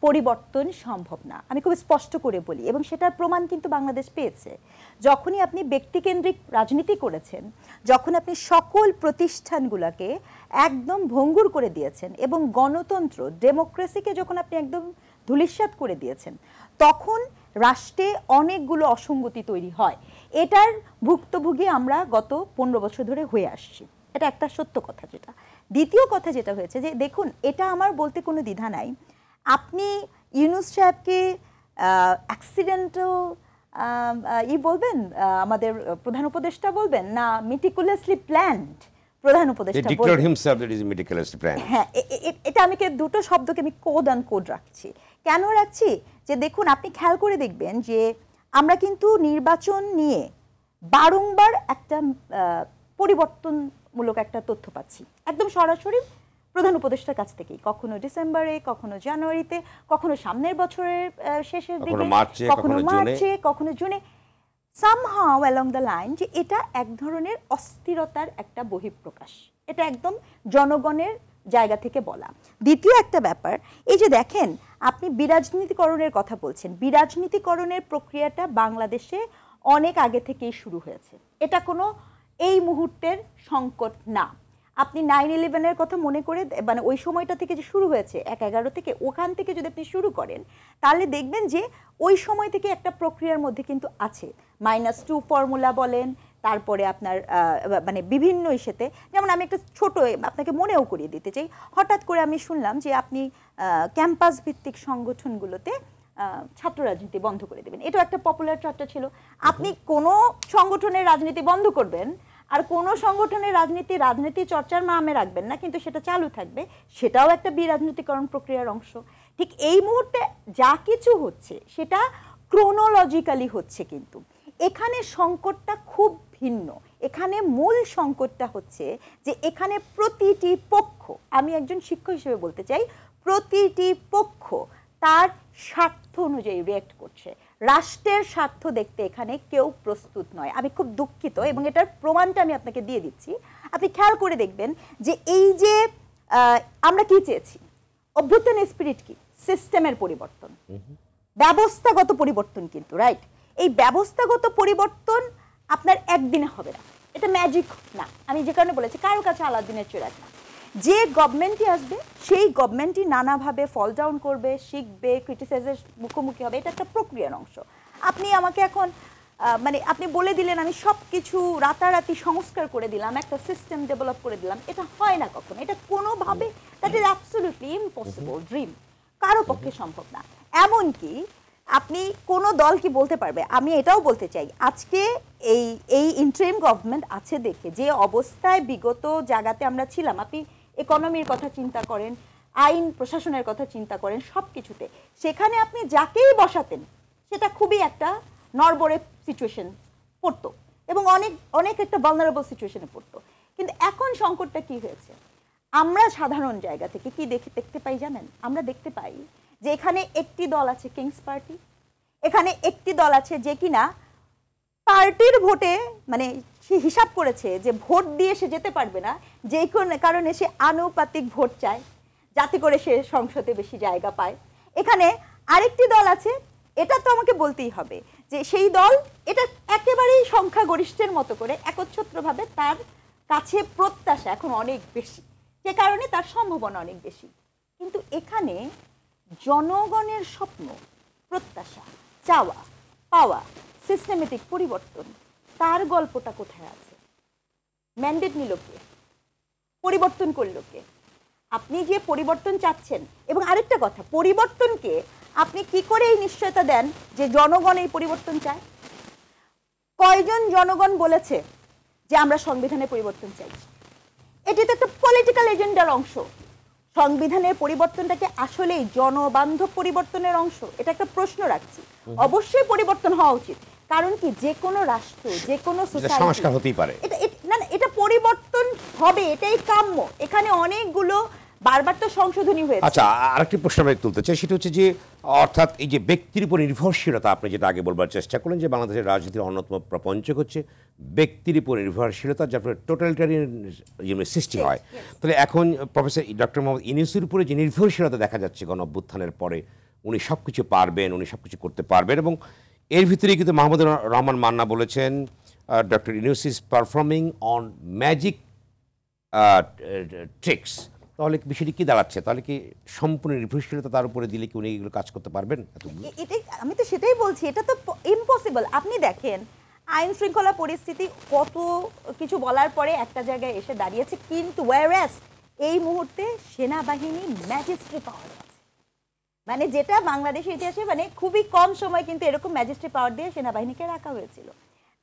পরিবর্তন সম্ভব না। আমি খুব স্পষ্ট করে বলি, এবং সেটার প্রমাণ কিন্তু বাংলাদেশ পেয়েছে। যখনই আপনি ব্যক্তিকেন্দ্রিক রাজনীতি করেছেন, যখন আপনি সকল প্রতিষ্ঠানগুলোকে একদম ভঙ্গুর করে দিয়েছেন এবং গণতন্ত্র ডেমোক্রেসিকে যখন আপনি একদম ধূলিসাৎ করে দিয়েছেন, তখন রাষ্ট্রে অনেকগুলো অসঙ্গতি তৈরি হয়। এটার ভুক্তভোগী আমরা গত 15 বছর ধরে হয়ে আসছি, এটা একটা সত্য কথা। যেটা দ্বিতীয় কথা যেটা হয়েছে, যে দেখুন, এটা আমার বলতে কোনো দ্বিধা নাই, আপনি ইউনূস সাহেবকে অ্যাক্সিডেন্টাল বলবেন, আমাদের প্রধান উপদেষ্টা বলবেন, না মেটিকুলাসলি প্ল্যান্ড প্রধান উপদেষ্টা বলবেন? হ্যাঁ, এটা আমি দুটো শব্দকে আমি কোড অ্যান্ড কোড রাখছি। কেন রাখছি? যে দেখুন, আপনি খেয়াল করে দেখবেন যে আমরা কিন্তু নির্বাচন নিয়ে বারংবার একটা পরিবর্তনমূলক একটা তথ্য পাচ্ছি, একদম সরাসরি প্রধান উপদেষ্টার কাছ থেকেই, কখনো ডিসেম্বরে, কখনো জানুয়ারিতে, কখনো সামনের বছরের শেষের দিকে, কখনো মার্চে, কখনো জুনে, সামহাউ অ্যালং দ্য লাইন, যে এটা এক ধরনের অস্থিরতার একটা বহিঃপ্রকাশ। এটা একদম জনগণের জায়গা থেকে বলা। দ্বিতীয় একটা ব্যাপার, এই যে দেখেন আপনি বিরাজনীতিকরণের কথা বলছেন, বিরাজনীতিকরণের প্রক্রিয়াটা বাংলাদেশে অনেক আগে থেকেই শুরু হয়েছে। এটা কোনো এই মুহূর্তের সংকট না। আপনি 9/11-এর কথা মনে করে, মানে ওই সময়টা থেকে যে শুরু হয়েছে 1/11 থেকে, ওখান থেকে যদি আপনি শুরু করেন তাহলে দেখবেন যে ওই সময় থেকে একটা প্রক্রিয়ার মধ্যে কিন্তু আছে। -2 ফর্মুলা বলেন, তারপরে আপনার মানে বিভিন্ন ইস্যুতে, যেমন আমি একটা ছোট আপনাকে মনেও করিয়ে দিতে চাই, হঠাৎ করে আমি শুনলাম যে আপনি ক্যাম্পাস ভিত্তিক সংগঠনগুলোতে ছাত্র রাজনীতি বন্ধ করে দেবেন। এটা একটা পপুলার চর্চা ছিল। আপনি কোনো সংগঠনের রাজনীতি বন্ধ করবেন আর কোনো সংগঠনের রাজনীতি চর্চার নামে রাখবেন না, কিন্তু সেটা চালু থাকবে, সেটাও একটা বিরাজনীতিকরণ প্রক্রিয়ার অংশ। ঠিক এই মুহূর্তে যা কিছু হচ্ছে সেটা ক্রোনোলজিক্যালি হচ্ছে, কিন্তু এখানে সংকটটা খুব ভিন্ন। এখানে মূল সংকটটা হচ্ছে যে এখানে প্রতিটি পক্ষ, আমি একজন শিক্ষক হিসেবে বলতে চাই, প্রতিটি পক্ষ তার স্বার্থ অনুযায়ী রিয়েক্ট করছে। রাষ্ট্রের স্বার্থ দেখতে এখানে কেউ প্রস্তুত নয়। আমি খুব দুঃখিত, এবং এটার প্রমাণটা আমি আপনাকে দিয়ে দিচ্ছি। আপনি খেয়াল করে দেখবেন যে এই যে আমরা কি চেয়েছি, অভ্যুত্থানের স্পিরিট কি, সিস্টেমের পরিবর্তন, ব্যবস্থাগত পরিবর্তন, কিন্তু রাইট, এই ব্যবস্থাগত পরিবর্তন আপনার একদিনে হবে না, এটা ম্যাজিক না। আমি যে কারণে বলেছি কারো কাছে আলাদিনের চিরাগ না। যে গভর্নমেন্টই আসবে সেই গভর্নমেন্টই নানাভাবে ফল ডাউন করবে, শিখবে, ক্রিটিসাইজের মুখোমুখি হবে, এটা একটা প্রক্রিয়ার অংশ। আপনি আমাকে এখন মানে আপনি বলে দিলেন আমি সব কিছু রাতারাতি সংস্কার করে দিলাম, একটা সিস্টেম ডেভেলপ করে দিলাম, এটা হয় না কখনো, এটা কোনোভাবে, that is absolutely impossible, dream, কারো পক্ষে সম্ভব না। এমনকি আপনি কোনো দল কি বলতে পারবে, আমি এটাও বলতে চাই, আজকে এই ইন্টারিম গভর্নমেন্ট আছে দেখে যে অবস্থায় বিগত জায়গাতে আমরা ছিলাম, আপনি ইকোনমির কথা চিন্তা করেন, আইন প্রশাসনের কথা চিন্তা করেন, সব কিছুতে সেখানে আপনি যাকেই বসাতেন সেটা খুবই একটা নড়বড়ে সিচুয়েশন পড়তো, এবং অনেক একটা ভালনারেবল সিচুয়েশনে পড়তো। কিন্তু এখন সংকটটা কি হয়েছে, আমরা সাধারণ জায়গা থেকে কি দেখতে পাই জানেন? আমরা দেখতে পাই যে এখানে একটি দল আছে কিংস পার্টি, এখানে একটি দল আছে যে কিনা পার্টির ভোটে, মানে সে হিসাব করেছে যে ভোট দিয়ে সে যেতে পারবে না, যে কোনো কারণে সে আনুপাতিক ভোট চায় যাতে করে সে সংসদে বেশি জায়গা পায়। এখানে আরেকটি দল আছে, এটা তো আমাকে বলতেই হবে যে সেই দল এটা একেবারেই সংখ্যাগরিষ্ঠের মতো করে একচ্ছত্রভাবে তার কাছে প্রত্যাশা এখন অনেক বেশি, যে কারণে তার সম্ভাবনা অনেক বেশি। কিন্তু এখানে জনগণের স্বপ্ন, প্রত্যাশা, চাওয়া পাওয়া, সিস্টেমেটিক পরিবর্তন, তার গল্পটা কোথায় আছে? ম্যান্ডেট নিল কে? পরিবর্তন করল কে? আপনি যে পরিবর্তন চাচ্ছেন, এবং আরেকটা কথা, পরিবর্তনকে আপনি কি করে এই নিশ্চয়তা দেন যে জনগণ এই পরিবর্তন চায়? কয়জন জনগণ বলেছে যে আমরা সংবিধানে পরিবর্তন চাই? এটি তো একটা পলিটিক্যাল এজেন্ডার অংশ। সংবিধানের পরিবর্তনটাকে আসলেই জনবান্ধব পরিবর্তনের অংশ? এটা একটা প্রশ্ন রাখছি। অবশ্যই পরিবর্তন হওয়া উচিত, কারণ কি যে কোনো রাষ্ট্র, যে কোনো সোসাইটি সংস্কার হতেই পারে, এটা পরিবর্তন হবে, এটাই কাম্য। এখানে অনেকগুলো বারবার তো সংশোধনী হয়েছে। আচ্ছা, আরেকটি প্রশ্ন আমি তুলতে চাই, সেটা হচ্ছে যে অর্থাৎ এই যে ব্যক্তির উপর নির্ভরশীলতা, আপনি যেটা আগে বলবার চেষ্টা করলেন যে বাংলাদেশের রাজনীতির অন্যতম প্রপঞ্চক হচ্ছে ব্যক্তির উপর নির্ভরশীলতা, যার ফলে টোটালিটারিয়ান সৃষ্টি হয়। তাহলে এখন প্রফেসর ডক্টর মোহাম্মদ ইউনূসের উপরে যে নির্ভরশীলতা দেখা যাচ্ছে গণ অভ্যুত্থানের পরে, উনি সব কিছু পারবেন, উনি সব কিছু করতে পারবেন, এবং এর ভিতরে কিন্তু মাহমুদুর রহমান মান্না বলেছেন doctor Yunus is performing on magic tricks. তাহলে বিষয়টি কি দাঁড়াচ্ছে? তাহলে কি সম্পূর্ণ নির্ভরশীলতা তার উপরে দিলে কি উনি এগুলো কাজ করতে পারবেন? এটাই আমি তো সেটাই বলছি, এটা তো ইম্পসিবল। আপনি দেখেন আইন শৃঙ্খলা পরিস্থিতি কত কিছু বলার পরে একটা জায়গায় এসে দাঁড়িয়েছে, কিন্তু ওয়ারেস এই মুহূর্তে সেনাবাহিনী ম্যাজিস্ট্রেট পাওয়ার আছে, মানে যেটা বাংলাদেশের ইতিহাসে মানে খুবই কম সময় কিন্তু এরকম ম্যাজিস্ট্রেট পাওয়ার দিয়ে সেনাবাহিনীকে রাখা হয়েছিল।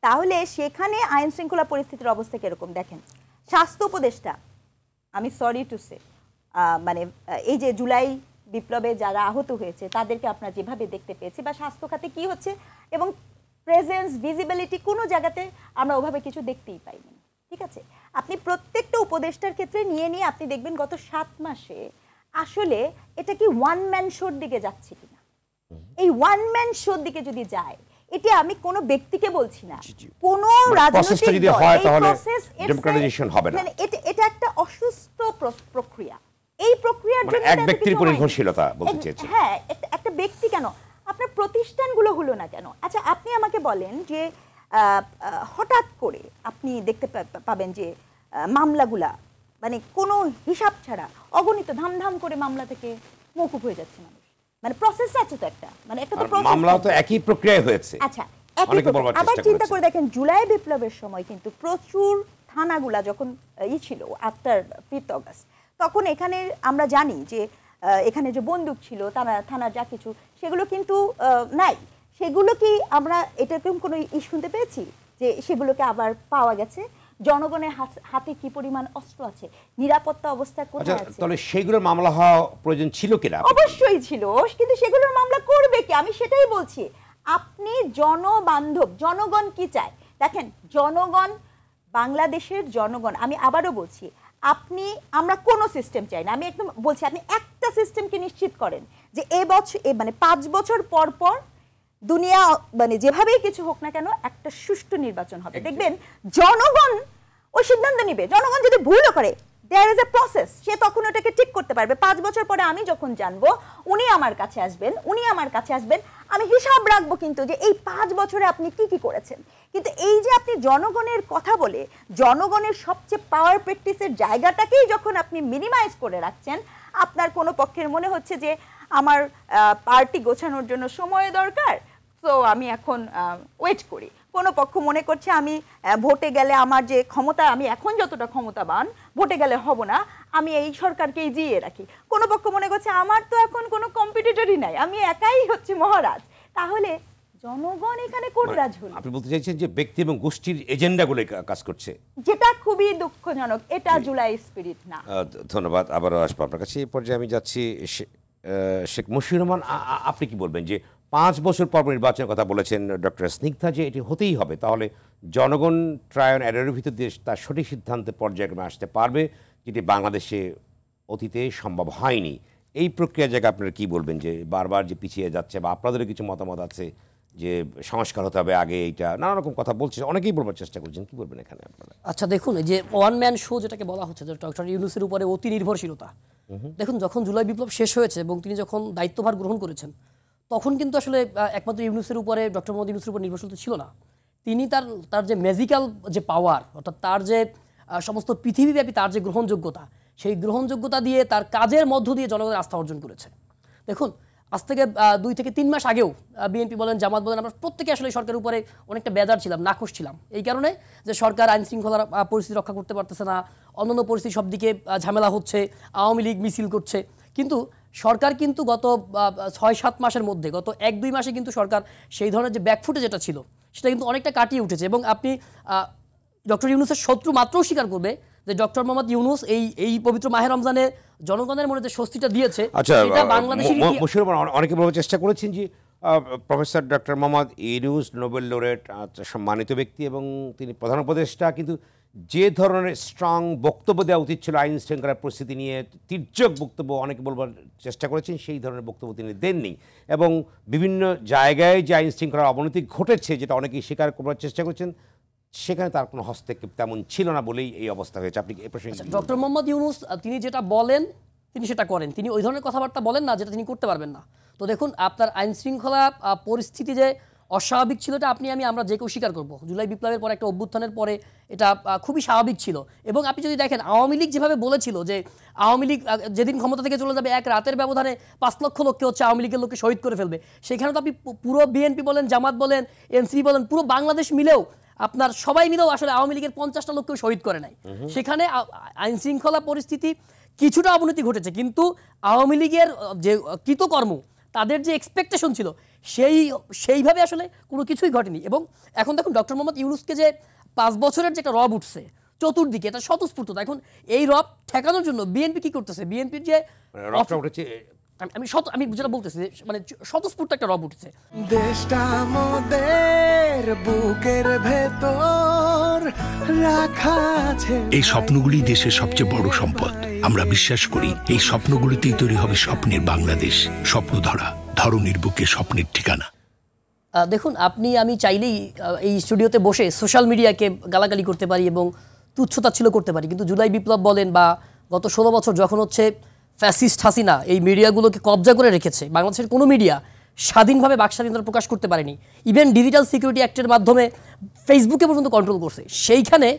তাহলে সেখানে আইন শৃঙ্খলা পরিস্থিতির অবস্থা কিরকম দেখেন। স্বাস্থ্য উপদেষ্টা, আমি সরি টু সে, মানে এই যে জুলাই বিপ্লবে যারা আহত হয়েছে তাদেরকে আপনারা যেভাবে দেখতে পেয়েছি, বা স্বাস্থ্য খাতে কি হচ্ছে এবং প্রেজেন্স ভিজিবিলিটি কোনো জায়গাতে আমরা ওভাবে কিছু দেখতেই পাইনি। ঠিক আছে, আপনি প্রত্যেকটা উপদেষ্টার ক্ষেত্রে নিয়ে নিয়ে আপনি দেখবেন গত 7 মাসে আসলে এটা কি ওয়ান ম্যান শোর দিকে যাচ্ছে কিনা। এই ওয়ান ম্যান শোর দিকে যদি যায়, এটা আমি কোনো ব্যক্তিকে বলছি না, কোনো রাজনৈতিক যদি হয় তাহলে ডেমোক্রেটাইজেশন হবে না, মানে এটা একটা অসুস্থ প্রক্রিয়া। এই প্রক্রিয়ার জন্য এক ব্যক্তির উপর নির্ভরশীলতা বলতে চেয়েছি। হ্যাঁ, একটা ব্যক্তি কেন, আপনার প্রতিষ্ঠানগুলো হলো না কেন? আচ্ছা, আপনি আমাকে বলেন যে হঠাৎ করে আপনি দেখতে পাবেন যে মামলাগুলা মানে কোনো হিসাব ছাড়া অগণিত ধামধাম করে মামলা থেকে মওকুফ হয়ে যাচ্ছে মানুষ, মানে প্রসেস আছে তো একটা, মানে একটা তো প্রসেস, মামলা তো একই প্রক্রিয়ায় হয়েছে। আচ্ছা, আবার চিন্তা করে দেখেন জুলাই বিপ্লবের সময় কিন্তু প্রচুর থানাগুলা যখন ছিল আফটার 5th অগাস্ট, তখন এখানে আমরা জানি যে এখানে যে বন্দুক ছিল থানার যা কিছু সেগুলো কিন্তু নাই। সেগুলো কি আমরা এরকম কোনো শুনতে পেয়েছি যে সেগুলোকে আবার পাওয়া গেছে? জনগণের হাতে কি পরিমাণ অস্ত্র আছে, নিরাপত্তা অবস্থা কোথায় আছে? তাহলে সেগুলোর মামলা হওয়া প্রয়োজন ছিল কিনা? অবশ্যই ছিল, কিন্তু সেগুলোর মামলা করবে কি? আমি সেটাই বলছি। আপনি জনবান্ধব, জনগণ কি চায় দেখেন, জনগণ, বাংলাদেশের জনগণ, আমি আবারও বলছি, আমরা কোনো সিস্টেম চাই না। আমি একদম বলছি, আপনি একটা সিস্টেমকে নিশ্চিত করেন যে মানে 5 বছর পর পর দুনিয়া মানে যেভাবেই কিছু হোক না কেন একটা সুষ্ঠু নির্বাচন হবে। দেখবেন জনগণ ওই সিদ্ধান্ত নিবে। জনগণ যদি ভুলও করে, দেয়ার ইজ এ প্রসেস, সে তখন ওটাকে ঠিক করতে পারবে। 5 বছর পরে আমি যখন জানবো উনি আমার কাছে আসবেন, আমি হিসাব রাখবো কিন্তু যে এই 5 বছরে আপনি কি কি করেছেন। কিন্তু এই যে আপনি জনগণের কথা বলে জনগণের সবচেয়ে পাওয়ার প্র্যাকটিসের জায়গাটাকেই যখন আপনি মিনিমাইজ করে রাখছেন, আপনার কোনো পক্ষের মনে হচ্ছে যে আমার পার্টি গোছানোর জন্য সময় দরকার, সো আমি এখন ওয়েট করি। কোনো পক্ষ মনে করছে আমি ভোটে গেলে আমার যে ক্ষমতা, আমি এখন যতটা ক্ষমতাবান ভোটে গেলে হব না, আমি এই সরকারকেই জিয়ে রাখি। কোনো পক্ষ মনে করছে আমার তো এখন কোনো কম্পিটিটরই নাই, আমি একাই হচ্ছে মহারাজ। তাহলে জনগণ এখানে কোন রাজ হলো? আপনি বলতে চাইছেন যে ব্যক্তি এবং গোষ্ঠীর এজেন্ডাগুলো কাজ করছে, যেটা খুবই দুঃখজনক। এটা জুলাই স্পিরিট না। ধন্যবাদ, আবারও আসবো আপনার কাছে। এই পর্যায়ে আমি যাচ্ছি শেখ মশিউর রহমান, আপনি কি বলবেন যে 5 বছর পর নির্বাচনের কথা বলেছেন ডক্টর স্নিগ্ধা, যে এটি হতেই হবে, তাহলে জনগণ ট্রায়াল এর ভিতর দিয়ে তার সঠিক সিদ্ধান্তের পর্যায়ক্রমে আসতে পারবে, যেটি বাংলাদেশে অতীতে সম্ভব হয়নি। এই প্রক্রিয়ার জায়গায় আপনারা কি বলবেন যে বারবার যে পিছিয়ে যাচ্ছে, বা আপনাদেরও কিছু মতামত আছে যে সংস্কার হতে হবে আগে, এইটা নানা রকম কথা বলছে, অনেকেই বলবার চেষ্টা করছেন, কি বলবেন এখানে আপনারা? আচ্ছা দেখুন, এই যে ওয়ান ম্যান শো যেটাকে বলা হচ্ছে, যে ডক্টর ইউনূসের উপরে অতি নির্ভরশীলতা, দেখুন যখন জুলাই বিপ্লব শেষ হয়েছে এবং তিনি যখন দায়িত্বভার গ্রহণ করেছেন, তখন কিন্তু আসলে একমাত্র ইউনূসের উপরে, ডক্টর মোহাম্মদ ইউনূসের উপর নির্ভরশীলতা ছিল না। তিনি তার যে ম্যাজিক্যাল যে পাওয়ার, অর্থাৎ তার যে সমস্ত পৃথিবীব্যাপী তার যে গ্রহণযোগ্যতা, সেই গ্রহণযোগ্যতা দিয়ে তার কাজের মধ্য দিয়ে জনগণের আস্থা অর্জন করেছে। দেখুন আজ থেকে 2 থেকে 3 মাস আগেও বিএনপি বলেন, জামাত বলেন, আমরা প্রত্যেকে আসলে সরকারের উপরে অনেকটা বেজার ছিলাম, নাখোশ ছিলাম, এই কারণে যে সরকার আইন শৃঙ্খলার পরিস্থিতি রক্ষা করতে পারতেছে না, অন্যান্য পরিস্থিতি সব দিকে ঝামেলা হচ্ছে, আওয়ামী লীগ মিছিল করছে। কিন্তু সরকার কিন্তু গত 6-7 মাসের মধ্যে, গত 1-2 মাসে কিন্তু সরকার সেই ধরনের যে ব্যাকফুটে যেটা ছিল সেটা কিন্তু অনেকটা কাটিয়ে উঠেছে। এবং আপনি ডক্টর ইউনূসের শত্রু মাত্রও স্বীকার করবে যে ডক্টর মোহাম্মদ ইউনূস এই পবিত্র মাহে রমজানে জনগণের মনে যে স্বস্তিটা দিয়েছে, এটা বাংলাদেশের অনেকে বলার চেষ্টা করেছেন যে professor doctor Mohammad Yunus Nobel laureate, সম্মানিত ব্যক্তি এবং তিনি প্রধান উপদেষ্টা, কিন্তু যে ধরনের স্ট্রং বক্তব্য দেওয়া উচিত ছিল আইন শৃঙ্খলার পরিস্থিতি নিয়ে, তীর্যক বক্তব্য অনেকে বলবার চেষ্টা করেছেন, সেই ধরনের বক্তব্য তিনি দেননি। এবং বিভিন্ন জায়গায় যে আইন শৃঙ্খলার অবনতি ঘটেছে, যেটা অনেকেই স্বীকার করবার চেষ্টা করেছেন, সেখানে তার কোনো হস্তক্ষেপ তেমন ছিল না বলেই এই অবস্থা হয়েছে। আপনি এই প্রসঙ্গে ডক্টর মোহাম্মদ ইউনূস তিনি যেটা বলেন তিনি সেটা করেন, তিনি ওই ধরনের কথাবার্তা বলেন না যেটা তিনি করতে পারবেন না। তো দেখুন আপনার আইন শৃঙ্খলা পরিস্থিতি যে অস্বাভাবিক ছিল, এটা আমরা যে কেউ স্বীকার করবো। জুলাই বিপ্লবের পরে, একটা অভ্যুত্থানের পরে এটা খুবই স্বাভাবিক ছিল। এবং আপনি যদি দেখেন আওয়ামী লীগ যেভাবে বলেছিল যে আওয়ামী লীগ যেদিন ক্ষমতা থেকে চলে যাবে, 1 রাতের ব্যবধানে 5 লক্ষ লোককে হচ্ছে আওয়ামী লীগের লোককে শহীদ করে ফেলবে, সেখানে তো আপনি পুরো বিএনপি বলেন, জামাত বলেন, এনসিপি বলেন, পুরো বাংলাদেশ মিলেও আপনার সবাই মিলেও আসলে আওয়ামী লীগের 50টা লোককেও শহীদ করে নাই। সেখানে আইন শৃঙ্খলা পরিস্থিতি কিছুটা অবনতি ঘটেছে, কিন্তু আওয়ামী লীগের যে কৃতকর্ম, তাদের যে এক্সপেকটেশন ছিল সেইভাবে আসলে কোনো কিছুই ঘটেনি। এবং এখন দেখুন ডক্টর মোহাম্মদ ইউনূসকে যে 5 বছরের যে একটা রব উঠছে চতুর্দিকে, এটা স্বতঃস্ফূর্ত। এখন এই রব ঠেকানোর জন্য বিএনপি কি করতেছে? বিএনপির যে রবটা উঠেছে আমি যেটা বলতেছি মানে স্বতঃস্ফূর্ত একটা রব উঠছে। দেশটা মোদের বুকের ভেতর রাখা আছে। এই স্বপ্নগুলি দেশের সবচেয়ে বড় সম্পদ। আমরা বিশ্বাস করি এই স্বপ্নগুলিতেই তৈরি হবে স্বপ্নের বাংলাদেশ। স্বপ্ন ধরনীর বুকে স্বপ্নের ঠিকানা। দেখুন আমি চাইলেই এই স্টুডিওতে বসে সোশ্যাল মিডিয়াকে গালাগালি করতে পারি এবং তুচ্ছতাচ্ছিল্য করতে পারি, কিন্তু জুলাই বিপ্লব বলেন বা গত 16 বছর যখন হচ্ছে ফ্যাসিস্ট হাসিনা এই মিডিয়াগুলোকে কবজা করে রেখেছে, বাংলাদেশের কোনো মিডিয়া স্বাধীনভাবে বাকস্বাধীনতা প্রকাশ করতে পারেনি। ইভেন ডিজিটাল সিকিউরিটি অ্যাক্টের মাধ্যমে ফেসবুকে পর্যন্ত কন্ট্রোল করছে। সেইখানে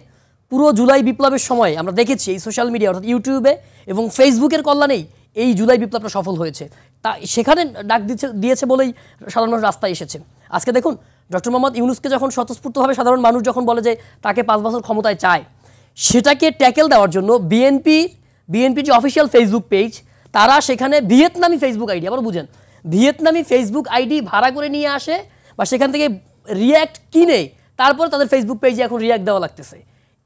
পুরো জুলাই বিপ্লবের সময় আমরা দেখেছি এই সোশ্যাল মিডিয়া অর্থাৎ ইউটিউবে এবং ফেসবুকের কল্যাণেই এই জুলাই বিপ্লবটা সফল হয়েছে। তা সেখানে ডাক দিয়েছে বলেই সাধারণ মানুষ রাস্তায় এসেছে। আজকে দেখুন ডক্টর মোহাম্মদ ইউনূসকে যখন স্বতঃস্ফূর্তভাবে সাধারণ মানুষ যখন বলে যে তাকে 5 বছর ক্ষমতায় চায়, সেটাকে ট্যাকেল দেওয়ার জন্য বিএনপির যে অফিসিয়াল ফেসবুক পেজ, তারা সেখানে ভিয়েতনামি ফেসবুক আইডি, আবার বুঝেন, ভিয়েতনামি ফেসবুক আইডি ভাড়া করে নিয়ে আসে বা সেখান থেকে রিয়্যাক্ট কিনে তারপর তাদের ফেসবুক পেজে এখন রিয়্যাক্ট দেওয়া লাগতেছে।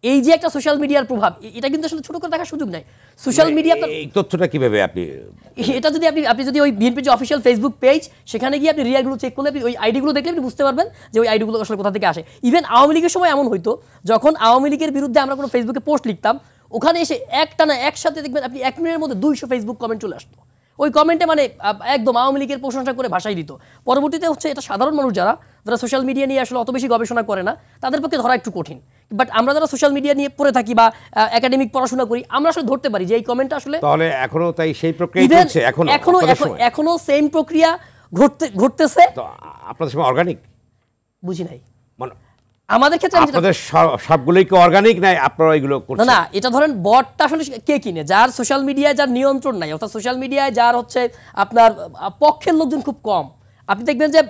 এই যে একটা সোশ্যাল মিডিয়ার প্রভাব, এটা কিন্তু আসলে ছোট করে দেখার সুযোগ নাই। সোশ্যাল মিডিয়া এই তথ্যটা কিভাবে আপনি এটা যদি আপনি যদি ওই বিএনপির যে অফিসিয়াল ফেসবুক পেজ সেখানে গিয়ে আপনি রিয়াক্টগুলো চেক করলে ওই আইডিগুলো দেখলে আপনি বুঝতে পারবেন যে ওই আইডিগুলো আসলে কোথা থেকে আসে। ইভেন আওয়ামী লীগের সময় এমন হইতো, যখন আওয়ামী লীগের বিরুদ্ধে আমরা কোনো ফেসবুকে পোস্ট লিখতাম, ওখানে এসে একসাথে দেখবেন আপনি 1 মিনিটের মধ্যে 200 ফেসবুক কমেন্ট চলে আসতো। ওই কমেন্টে মানে একদম আওয়ামী লীগের প্রশংসা করে ভাষাই দিত। পরবর্তীতে হচ্ছে এটা সাধারণ মানুষ যারা সোশ্যাল মিডিয়া নিয়ে আসলে অত বেশি গবেষণা করে না, তাদের পক্ষে ধরা একটু কঠিন। বাট আমরা যারা সোশ্যাল মিডিয়া নিয়ে পড়ে থাকি বা একাডেমিক পড়াশোনা করি, আমরা আসলে ধরতে পারি যে এই কমেন্টটা আসলে তাহলে এখনো তাই সেই প্রক্রিয়া চলছে। এখনো সেম প্রক্রিয়া ঘটতেছে। তো আপনাদের সময় অর্গানিক বুঝি নাই, মানে আমাদের ক্ষেত্রে আপনাদের সবগুলোই কি অর্গানিক নাই? আপনারা এগুলো করছেন না, এটা ধরেন বটটা আসলে কে কিনে, যার সোশ্যাল মিডিয়ায় যার নিয়ন্ত্রণ নাই, অর্থাৎ সোশ্যাল মিডিয়ায় যার হচ্ছে আপনার পক্ষের লোকজন খুব কম। আপনি দেখবেন যে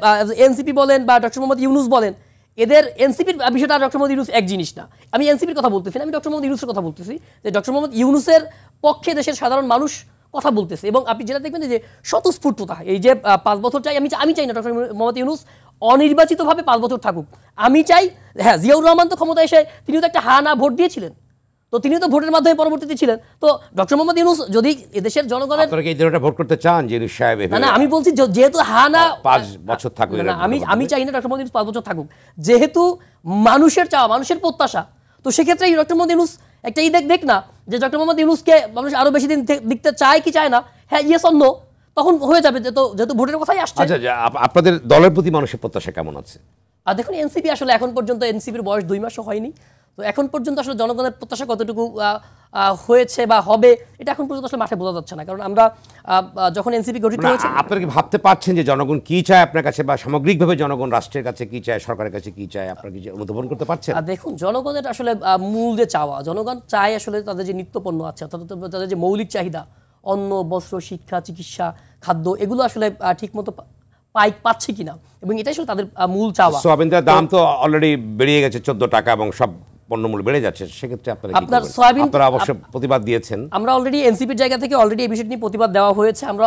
এনসিপি বলেন বা ডক্টর মোহাম্মদ ইউনূস বলেন, এদের এনসিপির বিষয়টা আর ডক্টর মোহাম্মদ ইউনূস এক জিনিস না। আমি এনসিপির কথা বলতেছি না, আমি ডক্টর মোহাম্মদ ইউনূসের কথা বলতেছি যে ডক্টর মোহাম্মদ ইউনূসের পক্ষে দেশের সাধারণ মানুষ কথা বলতেছে। এবং আপনি যেটা দেখবেন যে স্বতঃস্ফূর্ততা, এই যে 5 বছর চাই, আমি চাই না ডক্টর মোহাম্মদ ইউনূস অনির্বাচিতভাবে 5 বছর থাকুক। আমি চাই, হ্যাঁ, জিয়াউর রহমান তো ক্ষমতায় এসে তিনিও তো একটা হা না ভোট দিয়েছিলেন, তো তিনিও তো ভোটের মাধ্যমে পরবর্তীতে ছিলেন। তো ডক্টর মোহাম্মদ ইউনূস যদি এদেশের জনগণের আপনারা কি এই ধরনের ভোট করতে চান যে ইউনূস সাহেব? না, আমি বলছি যেহেতু হা না 5 বছর থাকুক, না, আমি চাই না ডক্টর মোহাম্মদ ইউনূস 5 বছর থাকুক। যেহেতু মানুষের চাওয়া, মানুষের প্রত্যাশা, তো সেক্ষেত্রে ডক্টর মোহাম্মদ ইউনূস একটা দেখ না যে ডক্টর মোহাম্মদ ইউনূসকে মানুষ আরো বেশি দিন দেখতে চায় কি চায় না, হ্যাঁ ইয়েস অর নো, তখন হয়ে যাবে। যেহেতু ভোটের কথাই আসছে। আচ্ছা, আপনাদের দলের প্রতি মানুষের প্রত্যাশা কেমন আছে? আর দেখুন এনসিপি আসলে এখন পর্যন্ত, এনসিপির বয়স 2 মাসও হয়নি, তো এখন পর্যন্ত আসলে জনগণের প্রত্যাশা কতটুকু হয়েছে বা হবে এটা এখন পর্যন্ত আসলে মাঠে বোঝা যাচ্ছে না। কারণ আমরা যখন এনসিপি গঠিত হয়েছে, আপনারা কি ভাবতে পারছেন যে জনগণ কি চায় আপনার কাছে, বা সামগ্রিকভাবে জনগণ রাষ্ট্রের কাছে কি চায়, সরকারের কাছে কি চায়, আপনারা কি অনুধাবন করতে পারছেন? দেখুন জনগণের আসলে মূল যে চাওয়া, জনগণ চায় আসলে তাদের যে নিত্যপণ্য আছে, অর্থাৎ তাদের যে মৌলিক চাহিদা, অন্ন, বস্ত্র, শিক্ষা, চিকিৎসা, খাদ্য, এগুলো আসলে ঠিকমতো পাচ্ছে কিনা, এবং এটাই আসলে তাদের মূল চাওয়া। সোয়াবিনের দাম তো অলরেডি বেড়ে গেছে 14 টাকা এবং সব পণ্যমূল্য বেড়ে যাচ্ছে, সেক্ষেত্রে আপনারা অবশ্য প্রতিবাদ দিয়েছেন। আমরা অলরেডি এনসিপির জায়গা থেকে অলরেডি এই বিষয়টি নিয়ে প্রতিবাদ দেওয়া হয়েছে। আমরা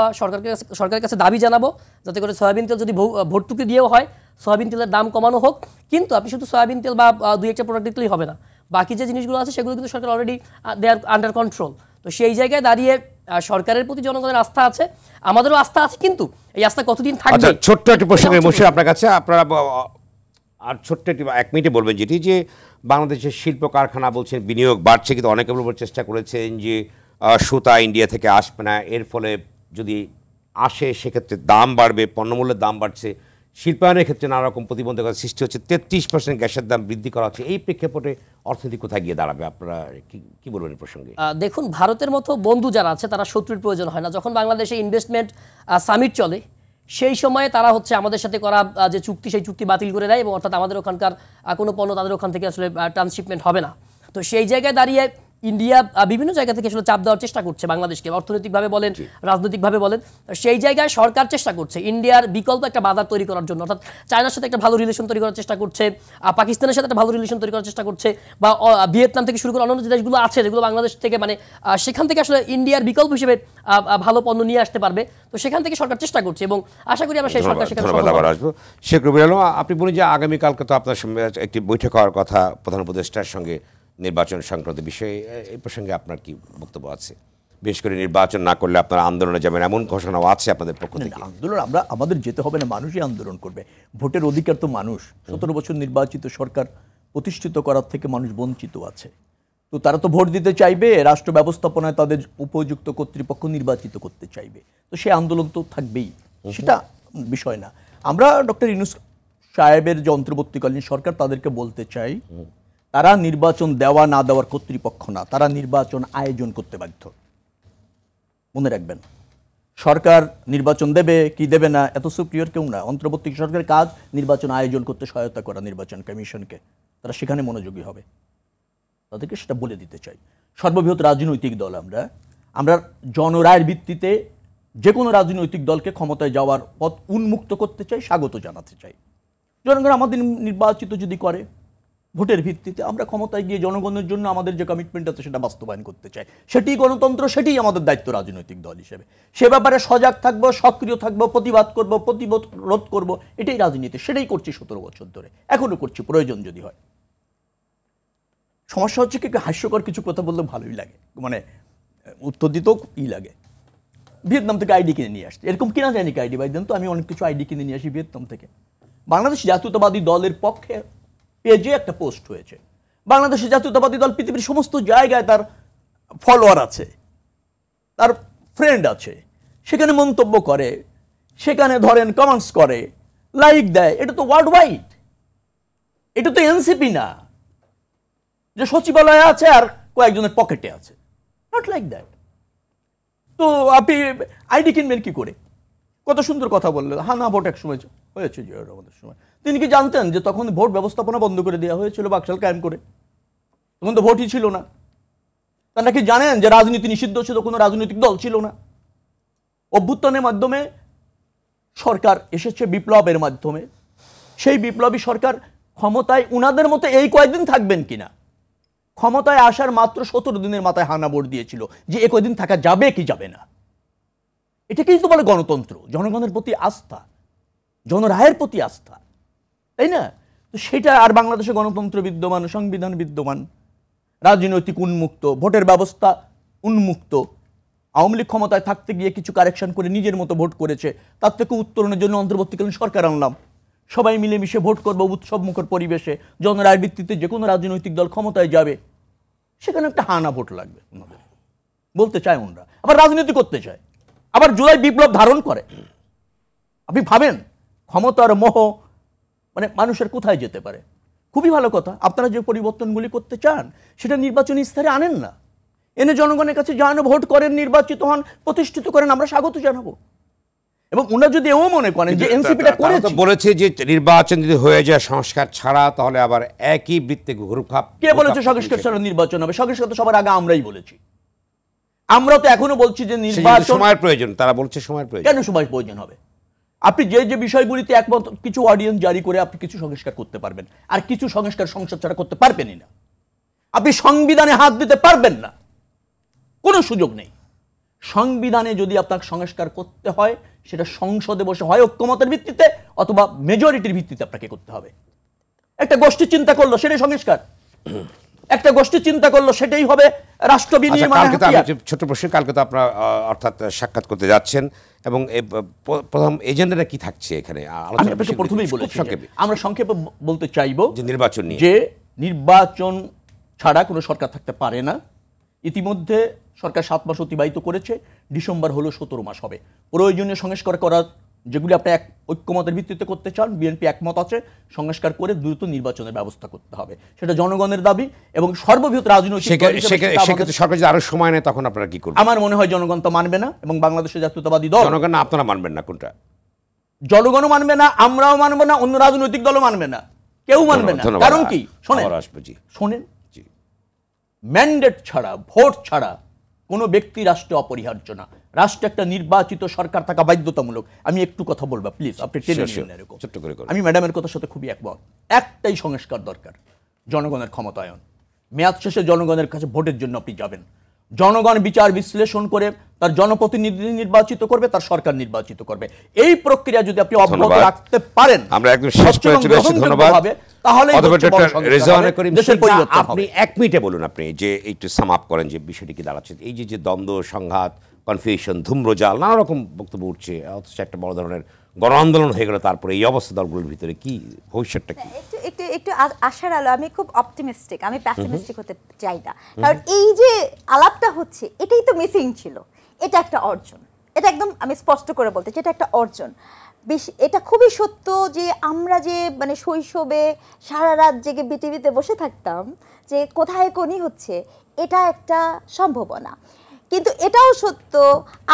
সরকারের কাছে দাবি জানাবো যাতে করে সয়াবিন তেল যদি ভর্তুকি দিয়েও হয়, সয়াবিন তেলের দাম কমানো হোক। কিন্তু আপনি শুধু সয়াবিন তেল বা 2-1টা প্রোডাক্ট দিলেই হবে না, বাকি যে জিনিসগুলো আছে সেগুলো কিন্তু সরকার already they are under control. তো সেই জায়গায় দাঁড়িয়ে সরকারের প্রতি জনগণের আস্থা আছে, আমাদেরও আস্থা আছে, কিন্তু এই আস্থা কতদিন থাকবে? ছোট্ট একটা প্রসঙ্গের মধ্যে আপনার কাছে, আপনারা আর ছোট্ট একটি 1 মিনিটে বলবেন যেটি যে বাংলাদেশের শিল্প কারখানা বলছেন বিনিয়োগ বাড়ছে, কিন্তু অনেকে চেষ্টা করেছেন যে সুতা ইন্ডিয়া থেকে আসবে না, এর ফলে যদি আসে সেক্ষেত্রে দাম বাড়বে, পণ্যমূল্যের দাম বাড়ছে, শিল্পায়নের ক্ষেত্রে নানা রকম প্রতিবন্ধকতার সৃষ্টি হচ্ছে, 33% গ্যাসের দাম বৃদ্ধি করা হচ্ছে। এই প্রেক্ষাপটে অর্থনীতি কোথায় গিয়ে দাঁড়াবে? আপনারা কি বলবেন এই প্রসঙ্গে? দেখুন ভারতের মতো বন্ধু যারা আছে তারা শত্রুর প্রয়োজন হয় না। যখন বাংলাদেশে ইনভেস্টমেন্ট সামিট চলে সেই সময়ে তারা হচ্ছে আমাদের সাথে করা যে চুক্তি, সেই চুক্তি বাতিল করে দেয়, এবং অর্থাৎ আমাদের ওখানকার কোনো পণ্য তাদের ওখান থেকে আসলে ট্রান্সশিপমেন্ট হবে না। তো সেই জায়গায় দাঁড়িয়ে ইন্ডিয়া বিভিন্ন জায়গা থেকে আসলে চাপ দেওয়ার চেষ্টা করছে বাংলাদেশকে, অর্থনৈতিকভাবে বলেন, রাজনৈতিকভাবে বলেন। সেই জায়গায় সরকার চেষ্টা করছে ইন্ডিয়ার বিকল্প একটা বাজার তৈরি করার জন্য, অর্থাৎ চায়নার সাথে একটা ভালো রিলেশন তৈরি করার চেষ্টা করছে, পাকিস্তানের সাথে একটা ভালো রিলেশন তৈরি করার চেষ্টা করছে, বা ভিয়েতনাম থেকে শুরু করে অন্যান্য যে দেশগুলো আছে যেগুলো বাংলাদেশ থেকে মানে সেখান থেকে আসলে ইন্ডিয়ার বিকল্প হিসেবে ভালো পণ্য নিয়ে আসতে পারবে। তো সেখান থেকে সরকার চেষ্টা করছে, এবং আশা করি আমরা সেই সরকার সেখানে আসবো। শেখ রবিউল আলম, আপনি বলেন যে আগামীকালকে তো আপনার সঙ্গে একটি বৈঠক হওয়ার কথা প্রধান উপদেষ্টার সঙ্গে নির্বাচন সংক্রান্ত বিষয়ে, এই প্রসঙ্গে আপনার কি বক্তব্য আছে? বিশেষ করে নির্বাচন না করলে আপনারা আন্দোলনে যাবেন এমন ঘোষণাও আছে আপনাদের পক্ষ থেকে? আন্দোলন আমাদের যেতে হবে না, মানুষই আন্দোলন করবে। ভোটের অধিকার তো মানুষ, 17 বছর নির্বাচিত সরকার প্রতিষ্ঠিত করার থেকে মানুষ বঞ্চিত আছে। তো তারা তো ভোট দিতে চাইবে, রাষ্ট্র ব্যবস্থাপনায় তাদের উপযুক্ত কর্তৃপক্ষ নির্বাচিত করতে চাইবে, তো সেই আন্দোলন তো থাকবেই, সেটা বিষয় না। আমরা ডক্টর ইউনূস সাহেবের যে অন্তর্বর্তীকালীন সরকার, তাদেরকে বলতে চাই তারা নির্বাচন দেওয়া না দেওয়ার কর্তৃপক্ষ না, তারা নির্বাচন আয়োজন করতে বাধ্য। মনে রাখবেন, সরকার নির্বাচন দেবে কি দেবে না এত সুপ্রিয়র কেউ না। অন্তর্বর্তী সরকারের কাজ নির্বাচন আয়োজন করতে সহায়তা করা নির্বাচন কমিশনকে, তারা সেখানে মনোযোগী হবে, তাদেরকে সেটা বলে দিতে চাই। সর্ববৃহৎ রাজনৈতিক দল আমরা জনরায়ের ভিত্তিতে যে কোনো রাজনৈতিক দলকে ক্ষমতায় যাওয়ার পথ উন্মুক্ত করতে চাই, স্বাগত জানাতে চাই। জনগণ আমাদের নির্বাচিত যদি করে ভোটের ভিত্তিতে, আমরা ক্ষমতায় গিয়ে জনগণের জন্য আমাদের যে কমিটমেন্ট আছে সেটা বাস্তবায়ন করতে চাই, সেটি গণতন্ত্র, সেটি আমাদের দায়িত্ব রাজনৈতিক দল হিসেবে। সে ব্যাপারে সজাগ থাকবো, সক্রিয় থাকবো, প্রতিবাদ করব, প্রতিবাদ রোধ করব, এটাই রাজনীতি। সেটাই করছি 17 বছর ধরে, এখনো করছি, প্রয়োজন যদি হয়। সমস্যা হচ্ছে কি, হাস্যকর কিছু কথা বললে ভালোই লাগে, মানে উত্তর দিতেও লাগে। ভিয়েতনাম থেকে আইডি কিনে নিয়ে আসছে, এরকম কিনা যায়নি আইডি বাই দেন তো, আমি অনেক কিছু আইডি কিনে নিয়ে আসি ভিয়েতনাম থেকে। বাংলাদেশ জাতীয়তাবাদী দলের পক্ষে পেজে একটা পোস্ট হয়েছে, বাংলাদেশ জাতীয়তাবাদী দল পৃথিবীর সমস্ত জায়গায় তার ফলোয়ার আছে, তার ফ্রেন্ড আছে, সেখানে মন্তব্য করে, সেখানে ধরেন কমেন্টস করে, লাইক দেয়। এটা তো ওয়ার্ল্ড ওয়াইড, এটা তো এনসিপি না যে সচিবালয়ে আছে আর কয়েকজনের পকেটে আছে, নট লাইক দ্যাট। তো আপনি আইডি কিনবেন কি করে? কত সুন্দর কথা বললেন, হানা ভোট এক সময় হয়েছে জিয়াউর রহমানের সময়। তিনি কি জানতেন যে তখন ভোট ব্যবস্থাপনা বন্ধ করে দেওয়া হয়েছিল বাকশাল কায়েম করে? তখন তো ভোটই ছিল না। তা নাকি জানেন যে রাজনীতি নিষিদ্ধ ছিল, কোনো রাজনৈতিক দল ছিল না? অভ্যুত্থানের মাধ্যমে সরকার এসেছে, বিপ্লবের মাধ্যমে। সেই বিপ্লবী সরকার ক্ষমতায় উনাদের মতো এই কয়েকদিন থাকবেন কিনা, ক্ষমতায় আসার মাত্র 17 দিনের মাথায় হানা ভোট দিয়েছিল যে এ কয়েকদিন থাকা যাবে কি যাবে না। এটাকেই তো বলে গণতন্ত্র, জনগণের প্রতি আস্থা, জনরায়ের প্রতি আস্থা, তাই না? তো সেটা আর বাংলাদেশে গণতন্ত্র বিদ্যমান, সংবিধান বিদ্যমান, রাজনৈতিক উন্মুক্ত, ভোটের ব্যবস্থা উন্মুক্ত। আওয়ামী লীগ ক্ষমতায় থাকতে গিয়ে কিছু কারেকশন করে নিজের মতো ভোট করেছে, তার থেকে উত্তরণের জন্য অন্তর্বর্তীকালীন সরকার আনলাম, সবাই মিলেমিশে ভোট করবো উৎসব মুখর পরিবেশে, জনরায়ের ভিত্তিতে যে কোনো রাজনৈতিক দল ক্ষমতায় যাবে, সেখানে একটা হানা ভোট লাগবে ওনাদের, বলতে চায় ওনারা। আবার রাজনীতি করতে চায়, আবার জুলাই বিপ্লব ধারণ করে। আপনি ভাবেন ক্ষমতার মোহ মানে মানুষের কোথায় যেতে পারে। খুবই ভালো কথা, আপনারা যে পরিবর্তনগুলি করতে চান সেটা নির্বাচনী স্তরে আনেন না, এনে জনগণের কাছে যান, ভোট করেন, নির্বাচিত হন, প্রতিষ্ঠিত করেন, আমরা স্বাগত জানাবো। এবং ওনারা যদি এও মনে করেন যে এনসিপিটা করেছে, বলেছে যে নির্বাচন যদি হয়ে যায় সংস্কার ছাড়া, তাহলে আবার একই বৃত্তে ঘুরপাক। কে বলেছে সংস্কার ছাড়া নির্বাচন হবে? সংস্কার তো সবার আগে আমরাই বলেছি। আমরা তো এখনো বলছি যে নির্বাচন সময়ের প্রয়োজন, তারা বলছে সময়ের প্রয়োজন। কেন সময় প্রয়োজন হবে? আপনি যে যে বিষয়গুলিতে একমত, কিছু অর্ডিন্যান্স জারি করে আপনি কিছু সংস্কার করতে পারবেন, আর কিছু সংস্কার সংসদ ছাড়া করতে পারবেনই না। আপনি সংবিধানে হাত দিতে পারবেন না, কোনো সুযোগ নেই। সংবিধানে যদি আপনাকে সংস্কার করতে হয়, সেটা সংসদে বসে হয় ঐক্যমতের ভিত্তিতে অথবা মেজরিটির ভিত্তিতে আপনাকে করতে হবে। একটা গোষ্ঠী চিন্তা করলো সেটাই সংস্কার, একটা গোষ্ঠী চিন্তা করলো সেটাই হবে রাষ্ট্র বিনির্মাণের হাতিয়ার। ছোট প্রশ্ন, কালকে তো আপনারা অর্থাৎ সাক্ষাৎ করতে যাচ্ছেন, এবং প্রথম এজেন্ডাটা কি থাকছে এখানে? আমি প্রথমেই বলেছি, আমরা সংক্ষেপে বলতে চাইবো যে নির্বাচন নিয়ে, যে নির্বাচন ছাড়া কোনো সরকার থাকতে পারে না। ইতিমধ্যে সরকার 7 মাস অতিবাহিত করেছে, ডিসেম্বর হলো 17 মাস হবে। প্রয়োজনীয় সংস্কার করার যেগুলি আপনি এক ঐক্যমতের ভিত্তিতে করতে চান, বিএনপি একমত আছে, সংস্কার করে দ্রুত নির্বাচনের ব্যবস্থা করতে হবে, সেটা জনগণের দাবি। এবং সর্ববৃহৎ রাজনৈতিক সরকার যদি আরো সময় নেয় তখন আপনারা কি করবেন? আমার মনে হয় জনগণ তো মানবে না, এবং বাংলাদেশের জাতীয়তাবাদী দল, জনগণ না, আপনারা মানবেন না? কোনটা? জনগণও মানবে না, আমরাও মানবো না, অন্য রাজনৈতিক দলও মানবে না, কেউ মানবে না। কারণ কি? শোনেন, ম্যান্ডেট ছাড়া, ভোট ছাড়া কোনো ব্যক্তি রাষ্ট্রে অপরিহার্য না। রাষ্ট্রে একটা নির্বাচিত সরকার থাকা বাধ্যতামূলক। আমি একটু কথা বলবো প্লিজ, আপনি টেনে নিন এরকম। আমি ম্যাডামের কথার সাথে খুবই একমত। একটাই সংস্কার দরকার, জনগণের ক্ষমতায়ন। মেয়াদ শেষে জনগণের কাছে ভোটের জন্য আপনি যাবেন, জনগণ বিচার বিশ্লেষণ করে তার জনপ্রতিনিধি নির্বাচিত করবে, তার সরকার নির্বাচিত করবে। এই প্রক্রিয়া যদি আপনি অব্যাহত রাখতে পারেন, আমরা একদম শেষ করে চলে এসেছি। ধন্যবাদ। তাহলে আপনি 1 মিনিটে বলুন, আপনি যে একটু সাম আপ করেন যে বিষয়টি কি দাঁড়াচ্ছে, এই যে দ্বন্দ্ব, সংঘাত, কনফিউশন, ধূম্রজাল, নানা রকম বক্তব্য উঠছে, অথচ একটা বড় ধরনের গণ আন্দোলন হয়ে গেল, তারপরে এই অবস্থা দলগুলোর ভিতরে কি ভবিষ্যৎটা কি? একটু আশার আলো, আমি খুব অপটিমিস্টিক, আমি প্যাসিমিস্টিক হতে চাই না, কারণ এই যে আলাপটা হচ্ছে এটাই তো মিসিং ছিল। এটা একটা অর্জন, এটা একদম আমি স্পষ্ট করে বলতে চাই, এটা একটা অর্জন। এটা খুবই সত্য যে আমরা যে মানে শৈশবে সারা রাত জেগে বিটিভিতে বসে থাকতাম যে কোথায় কোনি হচ্ছে, এটা একটা সম্ভাবনা। কিন্তু এটাও সত্য,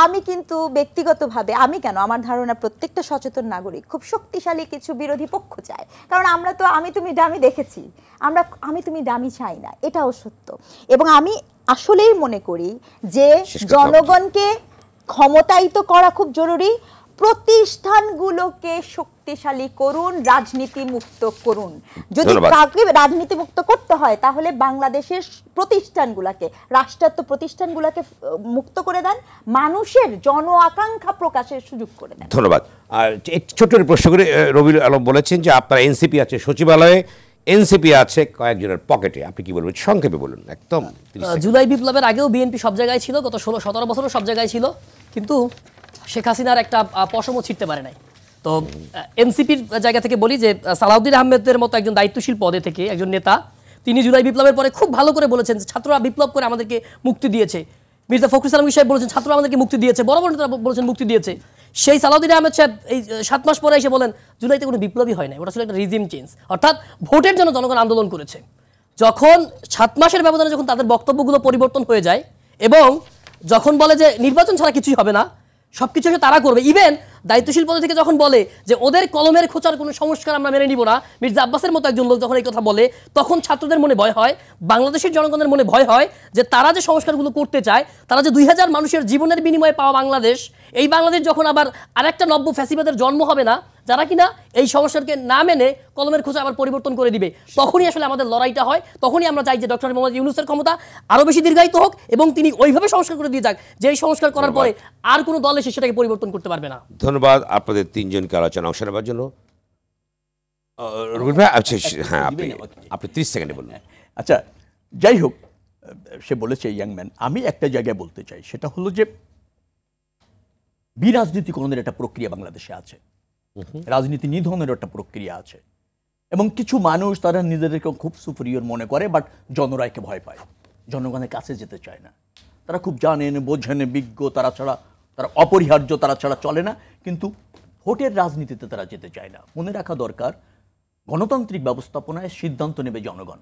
আমি কিন্তু ব্যক্তিগতভাবে, আমি কেন, আমার ধারণা প্রত্যেকটা সচেতন নাগরিক খুব শক্তিশালী কিছু বিরোধী পক্ষ চায়, কারণ আমরা তো আমি তুমি ডামি দেখেছি, আমরা আমি তুমি ডামি চাই না, এটাও সত্য। এবং আমি আসলেই মনে করি যে জনগণকে ক্ষমতায়িত করা খুব জরুরি, প্রতিষ্ঠানগুলোকে শক্তিশালী করুন, রাজনীতি মুক্ত করুন। যদি কাউকে রাজনীতি মুক্ত করতে হয় তাহলে বাংলাদেশের প্রতিষ্ঠানগুলোকে, রাষ্ট্রায়ত্ত প্রতিষ্ঠানগুলোকে মুক্ত করে দেন, মানুষের জন আকাঙ্ক্ষা প্রকাশের সুযোগ করে দেন। ধন্যবাদ। আর ছোট্ট প্রশ্ন করে রবিউল আলম বলেছেন যে আপনার এনসিপি আছে সচিবালয়ে, এনসিপি আছে কয়েকজনের পকেটে, আপনি কি বলবেন সংক্ষেপে বলুন একদম। জুলাই বিপ্লবের আগেও বিএনপি সব জায়গায় ছিল, গত 16-17 বছরও সব জায়গায় ছিল, কিন্তু শেখ হাসিনার একটা পশমও ছিটতে পারে নাই। তো এনসিপির জায়গা থেকে বলি যে সালাউদ্দিন আহমেদের মতো একজন দায়িত্বশীল পদে থেকে একজন নেতা, তিনি জুলাই বিপ্লবের পরে খুব ভালো করে বলেছেন যে ছাত্ররা বিপ্লব করে আমাদেরকে মুক্তি দিয়েছে। মির্জা ফখরুল ইসলাম সাহেব বলেছেন ছাত্ররা আমাদেরকে মুক্তি দিয়েছে, বড় বড় নেতারা বলেছেন মুক্তি দিয়েছে। সেই সালাউদ্দিন আহমেদ সাহেব এই 7 মাস পরে এসে বলেন জুলাইতে কোনো বিপ্লবই হয় না, ওটা ছিল একটা রিজিম চেঞ্জ, অর্থাৎ ভোটের জন্য জনগণ আন্দোলন করেছে। যখন 7 মাসের ব্যবধানে যখন তাদের বক্তব্যগুলো পরিবর্তন হয়ে যায় এবং যখন বলে যে নির্বাচন ছাড়া কিছুই হবে না, সবকিছু তারা করবে, ইভেন দায়িত্বশীল পদে থেকে যখন বলে যে ওদের কলমের খোঁচার কোনো সংস্কার আমরা মেনে নিব না, মির্জা আব্বাসের মতো একজন লোক যখন এই কথা বলে, তখন ছাত্রদের মনে ভয় হয়, বাংলাদেশের জনগণের মনে ভয় হয় যে তারা যে সংস্কারগুলো করতে চায়, তারা যে 2000 মানুষের জীবনের বিনিময়ে পাওয়া বাংলাদেশ, এই বাংলাদেশ যখন আবার আরেকটা নব্য ফ্যাসিবাদের জন্ম হবে না, যারা কিনা এই সংস্কারকে না মেনে কলমের খোঁচা আবার পরিবর্তন করে দিবে, তখনই আসলে আমাদের লড়াইটা হয়। তখনই আমরা চাই যে ডক্টর মোহাম্মদ ইউনূসের ক্ষমতা আরো বেশি দীর্ঘায়িত হোক এবং তিনি ওইভাবে সংস্কার করে দিয়ে যাক যে এই সংস্কার করার পরে আর কোনো দল এসে সেটাকে পরিবর্তন করতে পারবে না। ধন্যবাদ আপনাদের তিনজনকে আলোচনা অংশ নেবার জন্য। রবিউল ভাই, আচ্ছা হ্যাঁ, আপনি 30 সেকেন্ডে বলুন। আচ্ছা, যাই হোক, সে বলেছে ইয়াং ম্যান, আমি একটা জায়গায় বলতে চাই, সেটা হলো যে বিরাজনীতিকরণের একটা প্রক্রিয়া বাংলাদেশে আছে, রাজনীতি নিধনের একটা প্রক্রিয়া আছে, এবং কিছু মানুষ তারা নিজেদেরকে খুব সুপিরিয়র মনে করে, বাট জনরায়কে ভয় পায়, জনগণের কাছে যেতে চায় না। তারা খুব জানেন, বোঝেন, বিজ্ঞ, তারা অপরিহার্য, তারা ছাড়া চলে না, কিন্তু ভোটের রাজনীতিতে তারা যেতে চায় না। মনে রাখা দরকার, গণতান্ত্রিক ব্যবস্থাপনায় সিদ্ধান্ত নেবে জনগণ,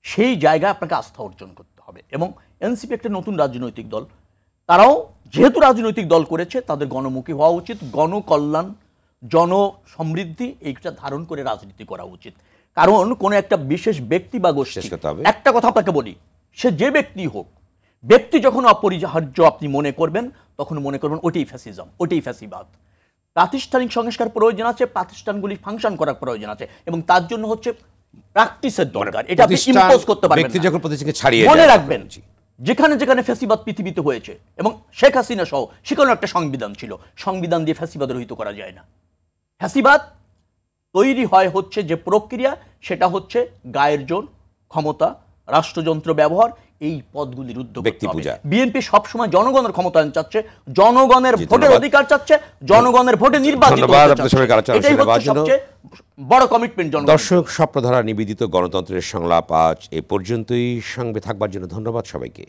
সেই জায়গায় আপনাকে আস্থা অর্জন করতে হবে। এবং এনসিপি একটা নতুন রাজনৈতিক দল, তারাও যেহেতু রাজনৈতিক দল করেছে, তাদের গণমুখী হওয়া উচিত, গণকল্যাণ, জনসমৃদ্ধি এইটা ধারণ করে রাজনীতি করা উচিত। কারণ কোনো একটা বিশেষ ব্যক্তি বা গোষ্ঠী, একটা কথা আপনাকে বলি, সে যে ব্যক্তি হোক, ব্যক্তি যখন অপরিহার্য আপনি মনে করবেন, তখন মনে করবেন ওটাই ফ্যাসিজম, ওটাই ফ্যাসিবাদ। প্রাতিষ্ঠানিক সংস্কার প্রয়োজন আছে, প্রাতিষ্ঠানগুলি ফাংশন করার প্রয়োজন আছে, এবং তার জন্য হচ্ছে প্র্যাকটিসের দরকার। এটা আপনি ইম্পোজ করতে পারবেন না। মনে রাখবেন, যেখানে যেখানে ফ্যাসিবাদ পৃথিবীতে হয়েছে, এবং শেখ হাসিনা সহ, সেখানে একটা সংবিধান ছিল, সংবিধান দিয়ে ফ্যাসিবাদ রহিত করা যায় না। ফ্যাসিবাদ তৈরি হয় হচ্ছে যে প্রক্রিয়া, সেটা হচ্ছে গায়ের জোর, ক্ষমতা, রাষ্ট্রযন্ত্র ব্যবহার, এই পদগুলির উদ্যোগ করতে হবে। বিএনপি সবসময় জনগণের ক্ষমতায়ন চাচ্ছে, জনগণের ভোটের অধিকার চাচ্ছে, জনগণের ভোটে নির্বাচিত সবচেয়ে বড় কমিটমেন্ট। দর্শক, স্বপ্নধারা নিবেদিত গণতন্ত্রের সংলাপ আজ এ পর্যন্তই। সঙ্গে থাকবার জন্য ধন্যবাদ সবাইকে।